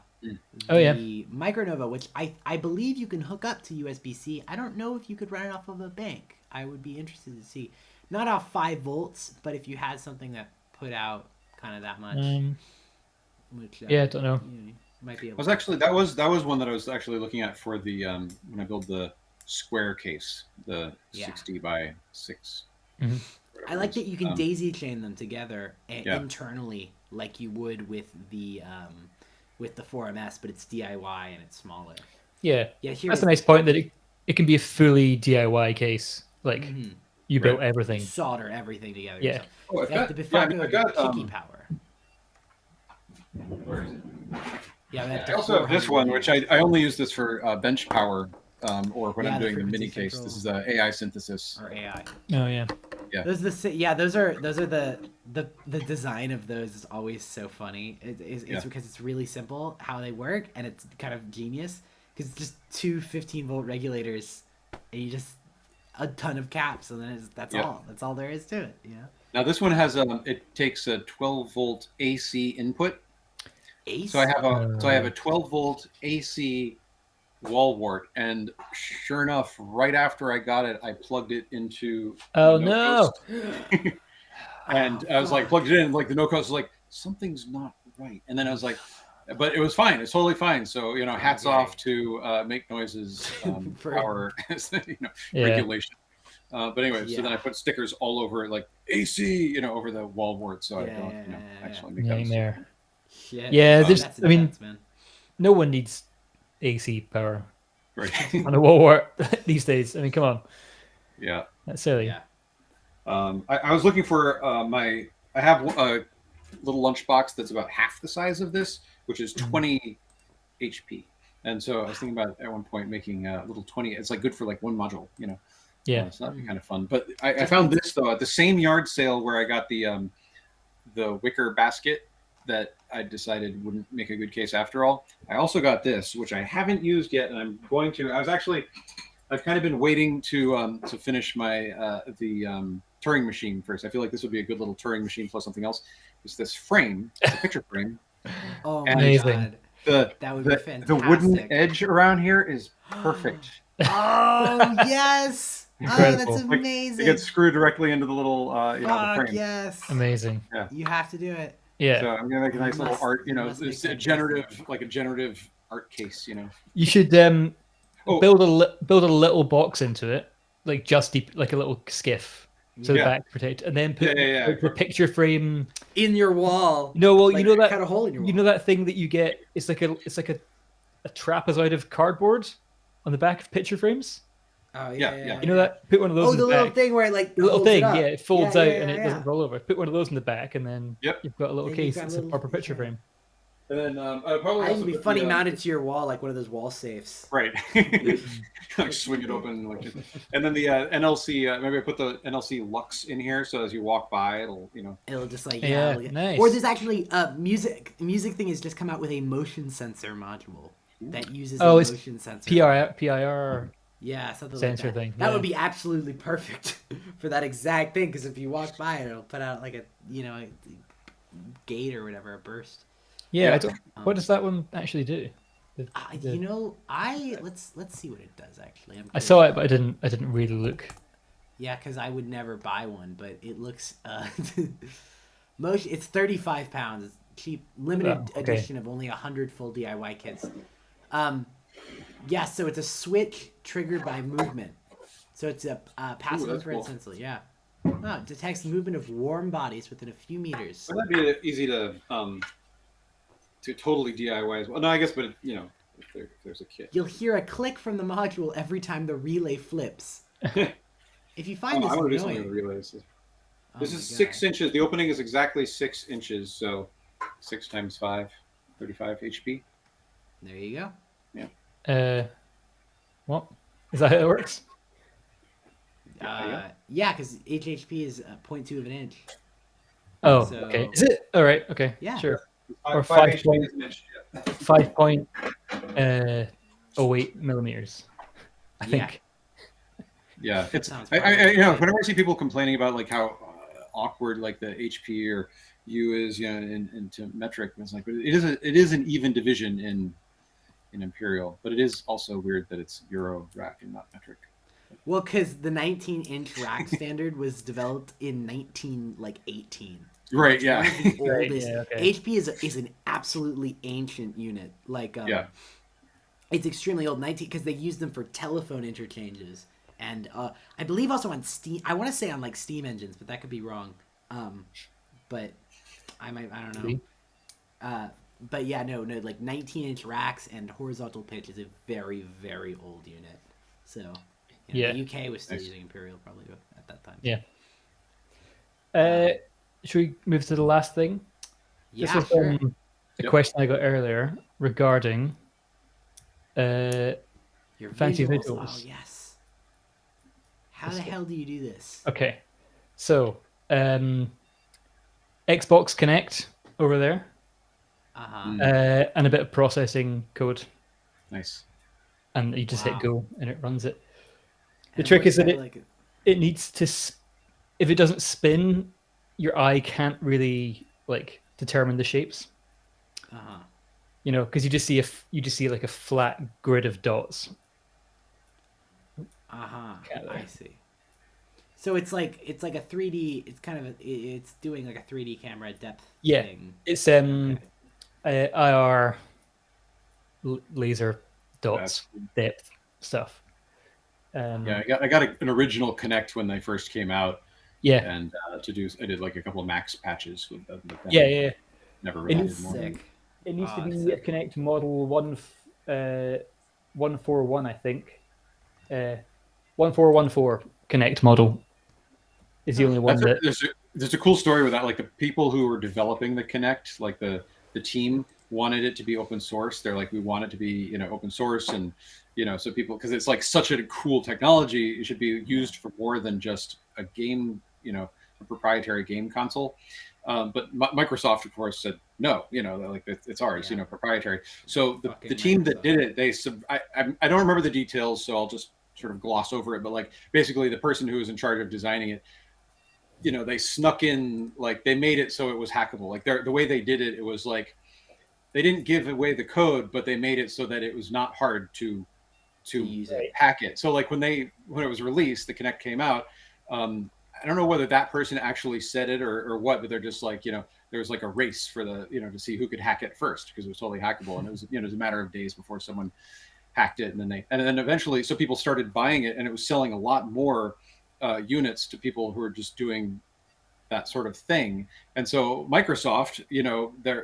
yeah. The Micronova, which I believe you can hook up to USB-C. I don't know if you could run it off of a bank. I would be interested to see. Not off 5 volts, but if you had something that put out kind of that much. Which, Yeah, I don't know. Might be able Was actually that was one that I was actually looking at for the when I build the square case, the Yeah. 60 by 6. Mhm. I like that you can daisy chain them together Yeah. internally like you would with the 4MS, but it's DIY and it's smaller. Yeah, Yeah, here that's is- a nice point that it can be a fully DIY case. Like Mhm. you built Right. everything. Solder everything together. Yeah. yourself. Oh, I've That's got, the yeah, I Bifaco mean, I got Kiki power. where is it? Yeah, I also have this one, which I only use this for bench power, or when Yeah, I'm the doing the mini frequency case. control. This is a AI synthesis. or AI. Oh yeah. Those are the design of those is always so funny. It's Yeah. because it's really simple how they work, and it's kind of genius because it's just two 15-volt regulators, and you just a ton of caps, and then that's Yeah. all. That's all there is to it. Yeah. Now this one has it takes a 12-volt AC input. Ace. So I have a 12-volt AC wall wart, and sure enough, right after I got it, I plugged it into. Oh the no. Coast. And I was like, plugged it in, like the no coast was like, something's not right. And then I was like, but it was fine. It's totally fine. So hats Okay. off to Make Noises For- power Yeah. regulation. But anyway, Yeah. so then I put stickers all over it, like AC, over the wall wart, so I Yeah, don't yeah. actually make that mistake. Nightmare. Shit. Yeah, Oh, there's- that's I mean- intense, man. No one needs AC power Right. on a wall wart these days. I mean, come on, Yeah. that's silly. Yeah. I was looking for I have a little lunchbox that's about half the size of this, which is 20 HP. And so I was thinking about at one point making a little 20. It's like good for like one module, you know. Yeah. So that'd be kind of fun. But I found this though at the same yard sale where I got the wicker basket that I decided wouldn't make a good case after all. I also got this, which I haven't used yet, and I'm going to. I've kind of been waiting to finish my the Turing machine first. I feel like this would be a good little Turing machine plus something else. It's this frame, it's a picture frame. Oh And my amazing. god. That would be fantastic. The wooden edge around here is perfect. Oh yes! Incredible. Oh, that's amazing. It gets screwed directly into the little the Fuck frame. yes! Amazing. You have to do it. Yeah. So I'm gonna make a nice little art. You know, must make it's a that generative art case. You know. You should Oh. build a little box into it, like like a little skiff, so the Yeah. back protect, and then put Yeah. like, the picture frame. In your wall. No, well, Like, you know that cut a hole in your wall. you know that thing that you get. It's like a trapezoid of cardboard on the back of picture frames. Oh Yeah. You know that? Put one of those. Oh, in the the little back. thing where it like The little holds it thing, up. yeah, it folds Yeah, out yeah, and it yeah. doesn't roll over. Put one of those in the back, and then Yep. you've got a little Then you've case. got It's a little- proper picture yeah. frame. And then I probably I also would be put funny the, mounted to your wall like one of those wall safes. Right. Like swing it open, and then the NLC. Maybe I put the NLC Lux in here, so as you walk by, it'll It'll just like Yeah, look at- nice. Or there's actually music thing has just come out with a motion sensor module that uses Oh, a it's motion sensor. PIR. Yeah, something Sensor like that. thing, That yeah. would be absolutely perfect for that exact thing. Because if you walk by it, it'll put out like a gate or whatever, a burst. Yeah, I don't. What does that one actually do? Let's see what it does actually. I saw it, but I didn't really look. Yeah, because I would never buy one, but it looks motion. It's 35 pounds. It's cheap, limited Oh, okay. edition of only 100 full DIY kits. Yeah, so it's a switch triggered by movement. So it's a passive that's infrared cool. sensor. Yeah. Oh, it detects the movement of warm bodies within a few meters. Wouldn't that be easy to totally DIY as well? No, I guess, but if there's a kit. You'll hear a click from the module every time the relay flips. If you find this I want to do something annoying, with relays. Oh This my is God. 6 inches. The opening is exactly 6 inches, so 6 times 5, 35 HP. There you go. What is that? How it works? Yeah, because HHP is 0.2 of an inch. Oh, So- okay. Is it all right? Okay, Yeah. sure. Five, Or 5 5 HP point- is an inch. Yeah. 5.08 millimeters. I Yeah. think. Yeah, it's Sounds I perfect. whenever I see people complaining about like how awkward like the HP or U is, into metric, it's like it is an even division in imperial, but it is also weird that it's Euro rack and not metric. Well, because the 19-inch rack standard was developed in 18. Right? Yeah. One of the Right, oldest. yeah, okay. HP is an absolutely ancient unit. Like, Yeah. it's extremely old. 19 because they used them for telephone interchanges, and I believe also on Steam. I want to say on like Steam engines, but that could be wrong. But I don't know. But yeah, no, like 19-inch racks and horizontal pitch is a very, very old unit. So Yeah. the UK was still Nice. using Imperial probably at that time. Yeah. Should we move to the last thing? Yeah, This was sure. a Yep. question I got earlier regarding Your fancy visuals. visuals. Oh yes. How the hell do you do this? Okay, so Xbox Connect over there, Uh-huh. and a bit of processing code, Nice. and you just Wow. hit go and it runs it. The And trick what's is that like, it needs to, if it doesn't spin, your eye can't really like determine the shapes. uh-huh. Because you just see like a flat grid of dots. Uh-huh. Cat I there. see. So it's like a 3D. It's kind of it's doing like a 3D camera depth Yeah. thing. It's Okay. IR laser dots That's- depth stuff. Yeah, I got an original Connect when they first came out, yeah, and I did like a couple of Max patches with them. yeah. Never It really is did more. Sick. It needs to Ah, be a sick. Connect model 141, I think. 1414 Connect model is the only one There's a cool story with that. Like the people who were developing the Connect, like the team wanted it to be open source. They're like, we want it to be, open source, and so people, because it's like such a cool technology, it should be used for more than just a game, a proprietary game console. But Microsoft, of course, said no. Like it's ours, proprietary. So the team that did it, I don't remember the details, so I'll just sort of gloss over it. But like basically, the person who was in charge of designing it, they snuck in, like they made it so it was hackable. Like the way they did it, it was like they didn't give away the code, but they made it so that it was not hard to use it. hack it. So like when it was released, the Kinect came out. I don't know whether that person actually said it or what, but they're just like, there was like a race for the, to see who could hack it first, because it was totally hackable. And it was, it was a matter of days before someone hacked it. And then eventually, so people started buying it, and it was selling a lot more units to people who were just doing that sort of thing. And so Microsoft,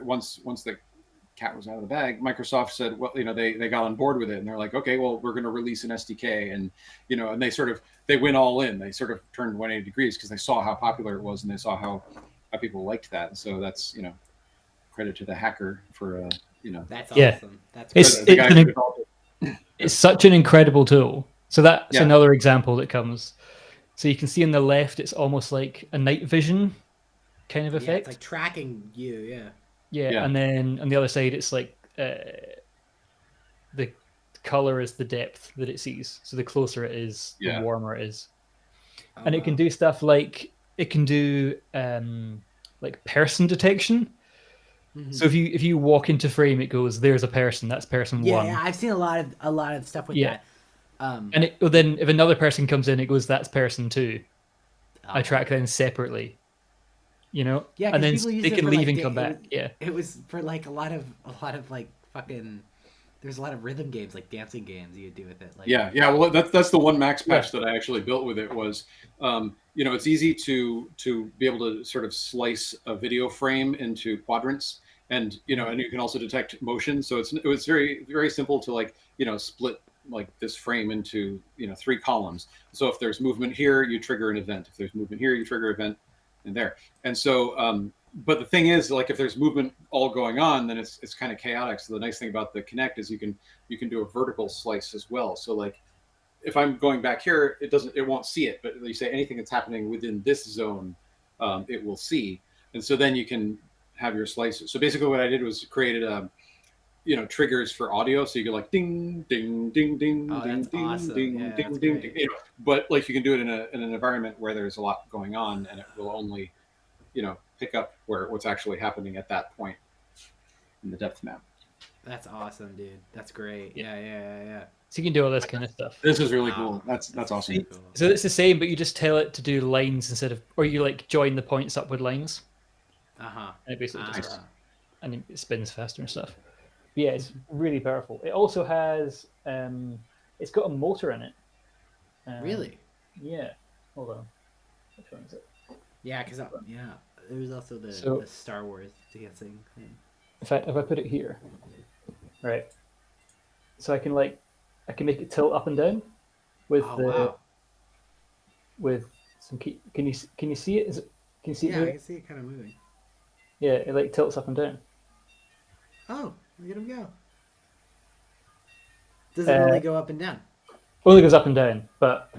once the cat was out of the bag, Microsoft said, well, they got on board with it, and they're like, okay, well, we're going to release an SDK, and and they went all in. They sort of turned 180 degrees because they saw how popular it was, and they saw how people liked that. And so that's credit to the hacker for That's Yeah. awesome. That's great. It's such an incredible tool. So that's another example that comes. So you can see on the left, it's almost like a night vision kind of Yeah, effect. it's like tracking you. Yeah, and then on the other side, it's like the color is the depth that it sees. So the closer it is, the warmer it is. Oh, And it can do stuff like it can do like person detection. Mm-hmm. So if you walk into frame, it goes, "There's a person. That's person one." Yeah, I've seen a lot of stuff with that. And then if another person comes in, it goes, "That's person two." Oh. I track them separately. Yeah, and then people use they it can for, leave like, and come back. It was for like a lot of like fucking. There's a lot of rhythm games, like dancing games you could do with it. Like, well, that's the one max patch that I actually built with it was, it's easy to be able to sort of slice a video frame into quadrants, and and you can also detect motion. So it was very, very simple to like split like this frame into 3 columns. So if there's movement here, you trigger an event. If there's movement here, you trigger an event, and there. And so but the thing is, like, if there's movement all going on, then it's kind of chaotic. So the nice thing about the Kinect is you can do a vertical slice as well. So like if I'm going back here, it won't see it, but you say anything that's happening within this zone, it will see. And so then you can have your slices. So basically what I did was created triggers for audio, so you go like ding ding ding ding ding ding awesome. ding ding ding ding. But like you can do it in an environment where there's a lot going on, and it will only pick up what's actually happening at that point in the depth map. That's awesome, dude. That's great. Yeah. So you can do all this kind of stuff. This is really cool. That's awesome. Cool. So it's the same, but you just tell it to do lines instead of, or you like join the points up with lines. And it basically just, and it spins faster and stuff. But yeah, it's really powerful. It also has, it's got a motor in it. Really? Yeah. Hold on. Which one is it? Yeah, because there's also the Star Wars dancing thing. In fact, if I put it here, right, so I can make it tilt up and down with with some key. Can you see it? Can you see it? Yeah, I can see it kind of moving. Yeah, it like tilts up and down. Oh, look at him go! Does it only go up and down? Only goes up and down, but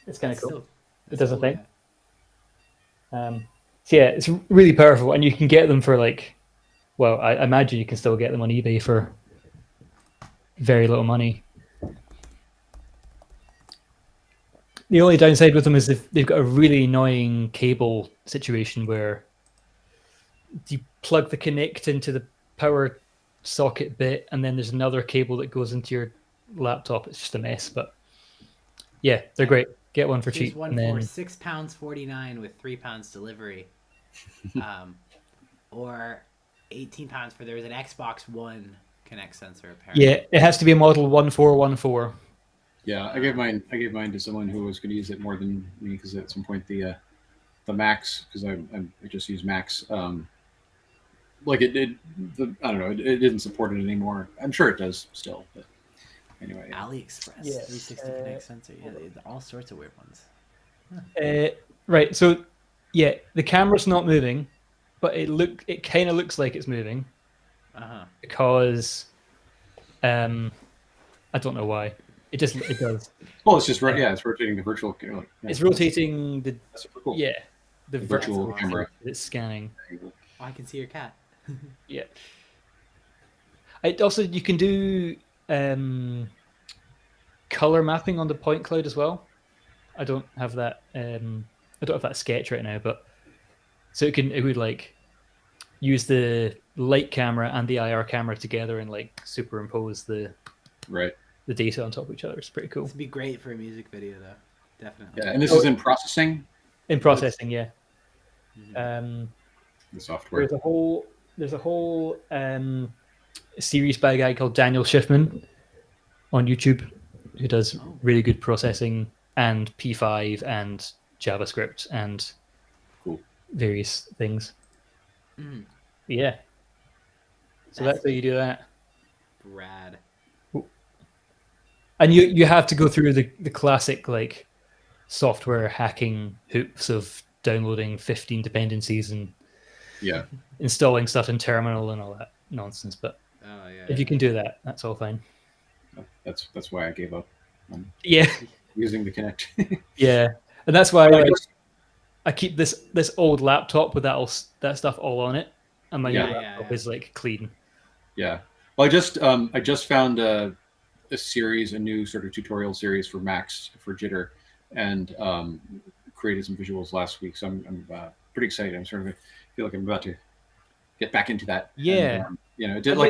it's kind of cool. It does a thing. Yeah. So yeah, it's really powerful, and you can get them for like, well, I imagine you can still get them on eBay for very little money. The only downside with them is if they've got a really annoying cable situation where you plug the Kinect into the power socket bit, and then there's another cable that goes into your laptop. It's just a mess, but yeah, they're great. Get one for cheap. One and then... for £6.49 with £3 delivery, or £18 for there's an Xbox One Kinect sensor. Apparently. Yeah, it has to be a model 1414. Yeah, I gave mine to someone who was going to use it more than me, because at some point the Max, because I just use Max, like I don't know, it didn't support it anymore. I'm sure it does still, but anyway. Yeah. AliExpress 360 Kinect sensor. Yeah, all sorts of weird ones. Right. So yeah, the camera's not moving, but it kind of looks like it's moving. because I don't know why. It does. Well, it's just it's rotating the virtual. It's rotating the That's super cool. the virtual That's camera. It's scanning. Oh, I can see your cat. Yeah. Also, you can do color mapping on the point cloud as well. I don't have that. I don't have that sketch right now, but so it would like use the light camera and the IR camera together and like superimpose the data on top of each other. It's pretty cool. This would be great for a music video, though. Definitely. Yeah, and this is in processing. In processing, yeah. The software. There's a whole series by a guy called Daniel Schiffman on YouTube who does really good processing and P5 and JavaScript and various things. Yeah. So that's how you do that. Rad. And you have to go through the classic like software hacking hoops of downloading 15 dependencies and installing stuff in terminal and all that nonsense. But if you can do that, that's all fine. That's why I gave up. Using the Kinect. Yeah, and that's why I keep this old laptop with that stuff all on it, and my new laptop is like clean. Yeah. Well, I just found a new sort of tutorial series for Max for Jitter, and created some visuals last week. So I'm pretty excited. I'm sort of feel like I'm about to get back into that. Yeah. And,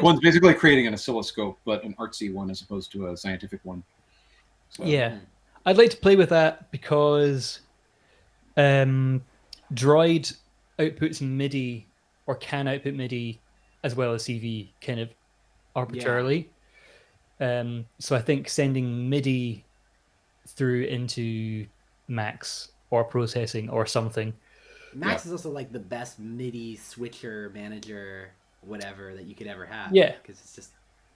one's basically creating an oscilloscope, but an artsy one as opposed to a scientific one. So. Yeah, I'd like to play with that because Droid outputs MIDI or can output MIDI as well as CV kind of arbitrarily. So I think sending MIDI through into Max or processing or something. Max is also like the best MIDI switcher manager, whatever that you could ever have. Yeah, because it's just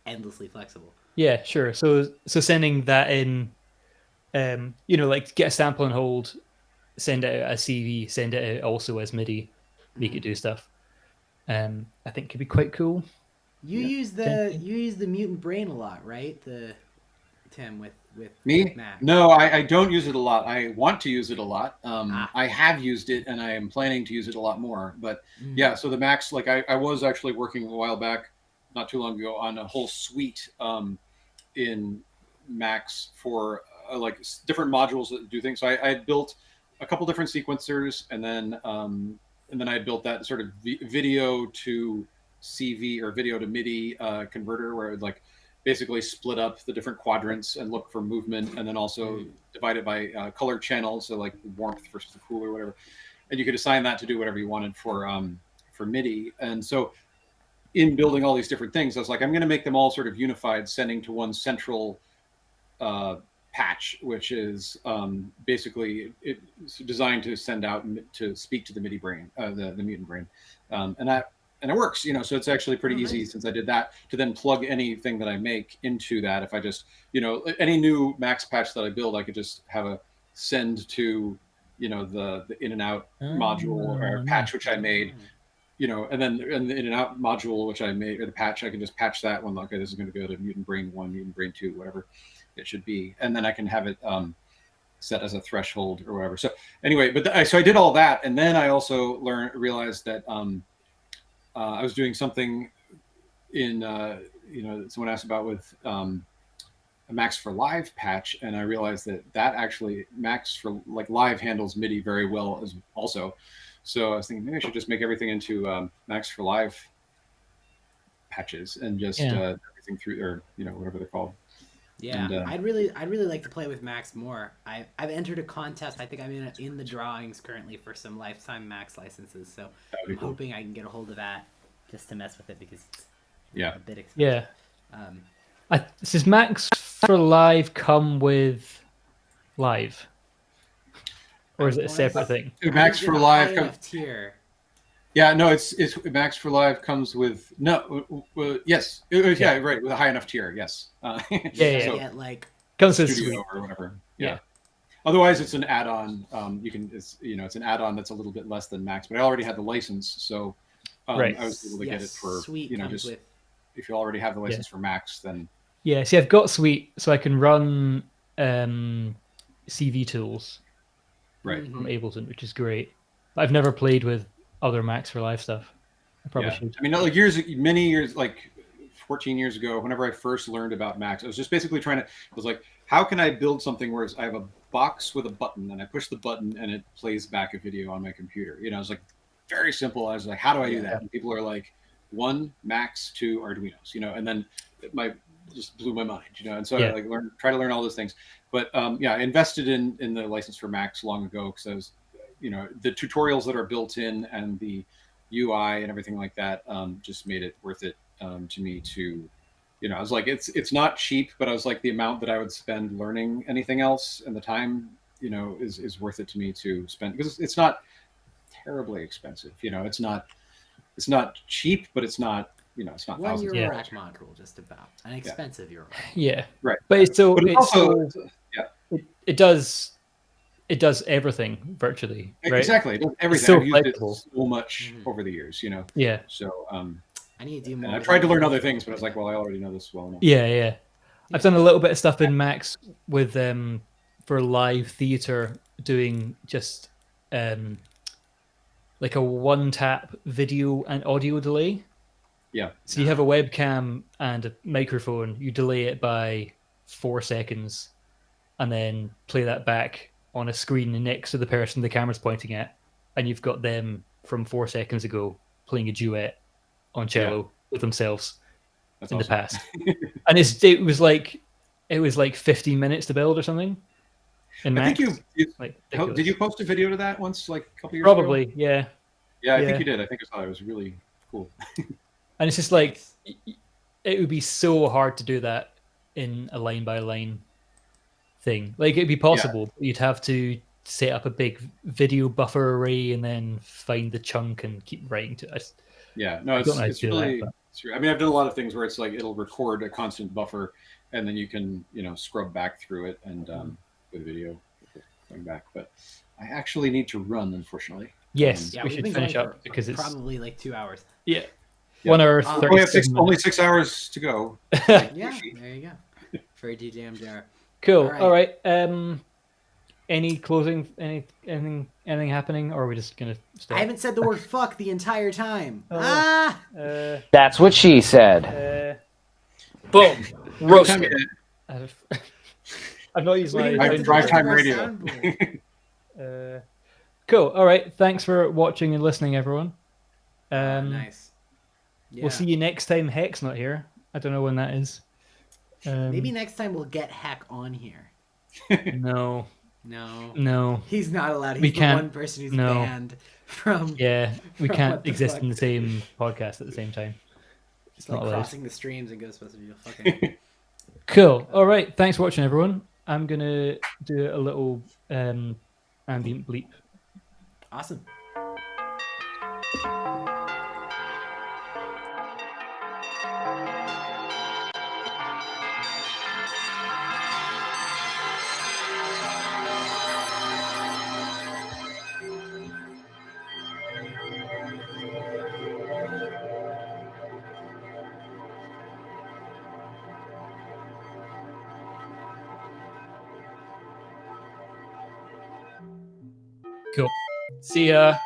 endlessly flexible. Yeah, sure. So sending that in, like get a sample and hold, send it out as CV, send it out also as MIDI, make it do stuff. I think could be quite cool. You use the mutant brain a lot, right? Tim with me? Mac. No, I don't use it a lot. I want to use it a lot. I have used it, and I am planning to use it a lot more. But so the Max, like I was actually working a while back, not too long ago, on a whole suite in Max for like different modules that do things. So I had built a couple different sequencers, and then I built that sort of video to CV or video to MIDI converter, where it would like basically split up the different quadrants and look for movement, and then also divide it by color channels, so like warmth versus the cool or whatever. And you could assign that to do whatever you wanted for MIDI. And so in building all these different things, I was like, I'm going to make them all sort of unified, sending to one central patch, which is basically it's designed to send out to speak to the MIDI brain, the mutant brain, and it works, so it's actually pretty easy since I did that to then plug anything that I make into that. If I just, any new Max patch that I build, I could just have a send to, the in and out module or patch, which I made, and then in the in and out module, which I made, or the patch, I can just patch that one. Okay, this is going to go to mutant brain 1, mutant brain 2, whatever it should be. And then I can have it set as a threshold or whatever. So anyway, so I did all that. And then I also realized that, I was doing something in, someone asked about with a Max for Live patch, and I realized that actually Max for like Live handles MIDI very well as also. So I was thinking maybe I should just make everything into Max for Live patches and just everything through, or whatever they're called. Yeah, and, I'd really like to play with Max more. I've entered a contest. I think I'm in the drawings currently for some lifetime Max licenses. So I'm hoping I can get a hold of that just to mess with it because it's a bit expensive. Yeah. Does Max for Live come with Live, or is it a separate thing? Max for Live comes tier. Yeah, no, it's Max for Live comes with yes, right, with a high enough tier, yes. So, like comes with Studio or whatever. Yeah. Otherwise, it's an add-on. It's an add-on that's a little bit less than Max, but I already had the license, so I was able to get it for Suite comes just with if you already have the license for Macs, then yeah. See, I've got Suite, so I can run CV tools right. from Ableton, which is great. I've never played with other Macs for live stuff. I probably should. I mean, like many years, like 14 years ago, whenever I first learned about Macs, I was just basically I was like, how can I build something where I have a box with a button and I push the button and it plays back a video on my computer? You know, it's like very simple. I was like, how do I do that? And people are like, 1 Macs, 2 Arduinos, you know, and then just blew my mind, you know. And so I like try to learn all those things. But I invested in the license for Macs long ago because I was, you know, the tutorials that are built in and the UI and everything like that just made it worth it to me to, you know, I was like, it's not cheap, but I was like, the amount that I would spend learning anything else and the time, you know, is worth it to me to spend, because it's not terribly expensive, you know, it's not cheap, but it's not, you know, it's not €1 thousands. rack module, just about an expensive Euro. Yeah, right. But it's still, but it's also, it does everything virtually, right? Exactly, it does everything. So I've used flexible. it so much over the years, you know. Yeah. So I need to do more. and I tried to learn other things, but I was like, well, I already know this well enough. Yeah. I've done a little bit of stuff in Max with for live theater, doing just like a one-tap video and audio delay. Yeah. So you have a webcam and a microphone, you delay it by 4 seconds, and then play that back on a screen next to the person the camera's pointing at, and you've got them from 4 seconds ago playing a duet on cello with themselves. That's in awesome. the past. And it was like 15 minutes to build or something. In I Max. think did you post a video to that once, like a couple years ago? Probably, yeah. Yeah, I think you did. I think I saw it. It was really cool. And it's just like, it would be so hard to do that in a line by line thing. Like, it'd be possible, but you'd have to set up a big video buffer array and then find the chunk and keep writing to it. It's really. I mean, I've done a lot of things where it's like it'll record a constant buffer, and then you can, you know, scrub back through it and with video going back. But I actually need to run, unfortunately. Yes, we should finish up because it's probably like 2 hours. Yeah. 1 hour 30. We have only 6 hours to go. Yeah, there you go. For a DJ MJR. Cool. All right. Any closing? Anything happening, or are we just gonna stop? I haven't said the word "fuck" the entire time. That's what she said. Boom. Roasted. I've not used my drive time radio. Cool. All right. Thanks for watching and listening, everyone. Nice. Yeah. We'll see you next time. Heck's not here. I don't know when that is. Maybe next time we'll get Heck on here. No. No. He's not allowed. He's the one person who's banned from. Yeah, we can't exist in the same podcast at the same time. It's like crossing the streams and Ghostbusters. Fucking. Cool. All right. Thanks for watching, everyone. I'm gonna do a little ambient bleep. Awesome. Cool. See ya.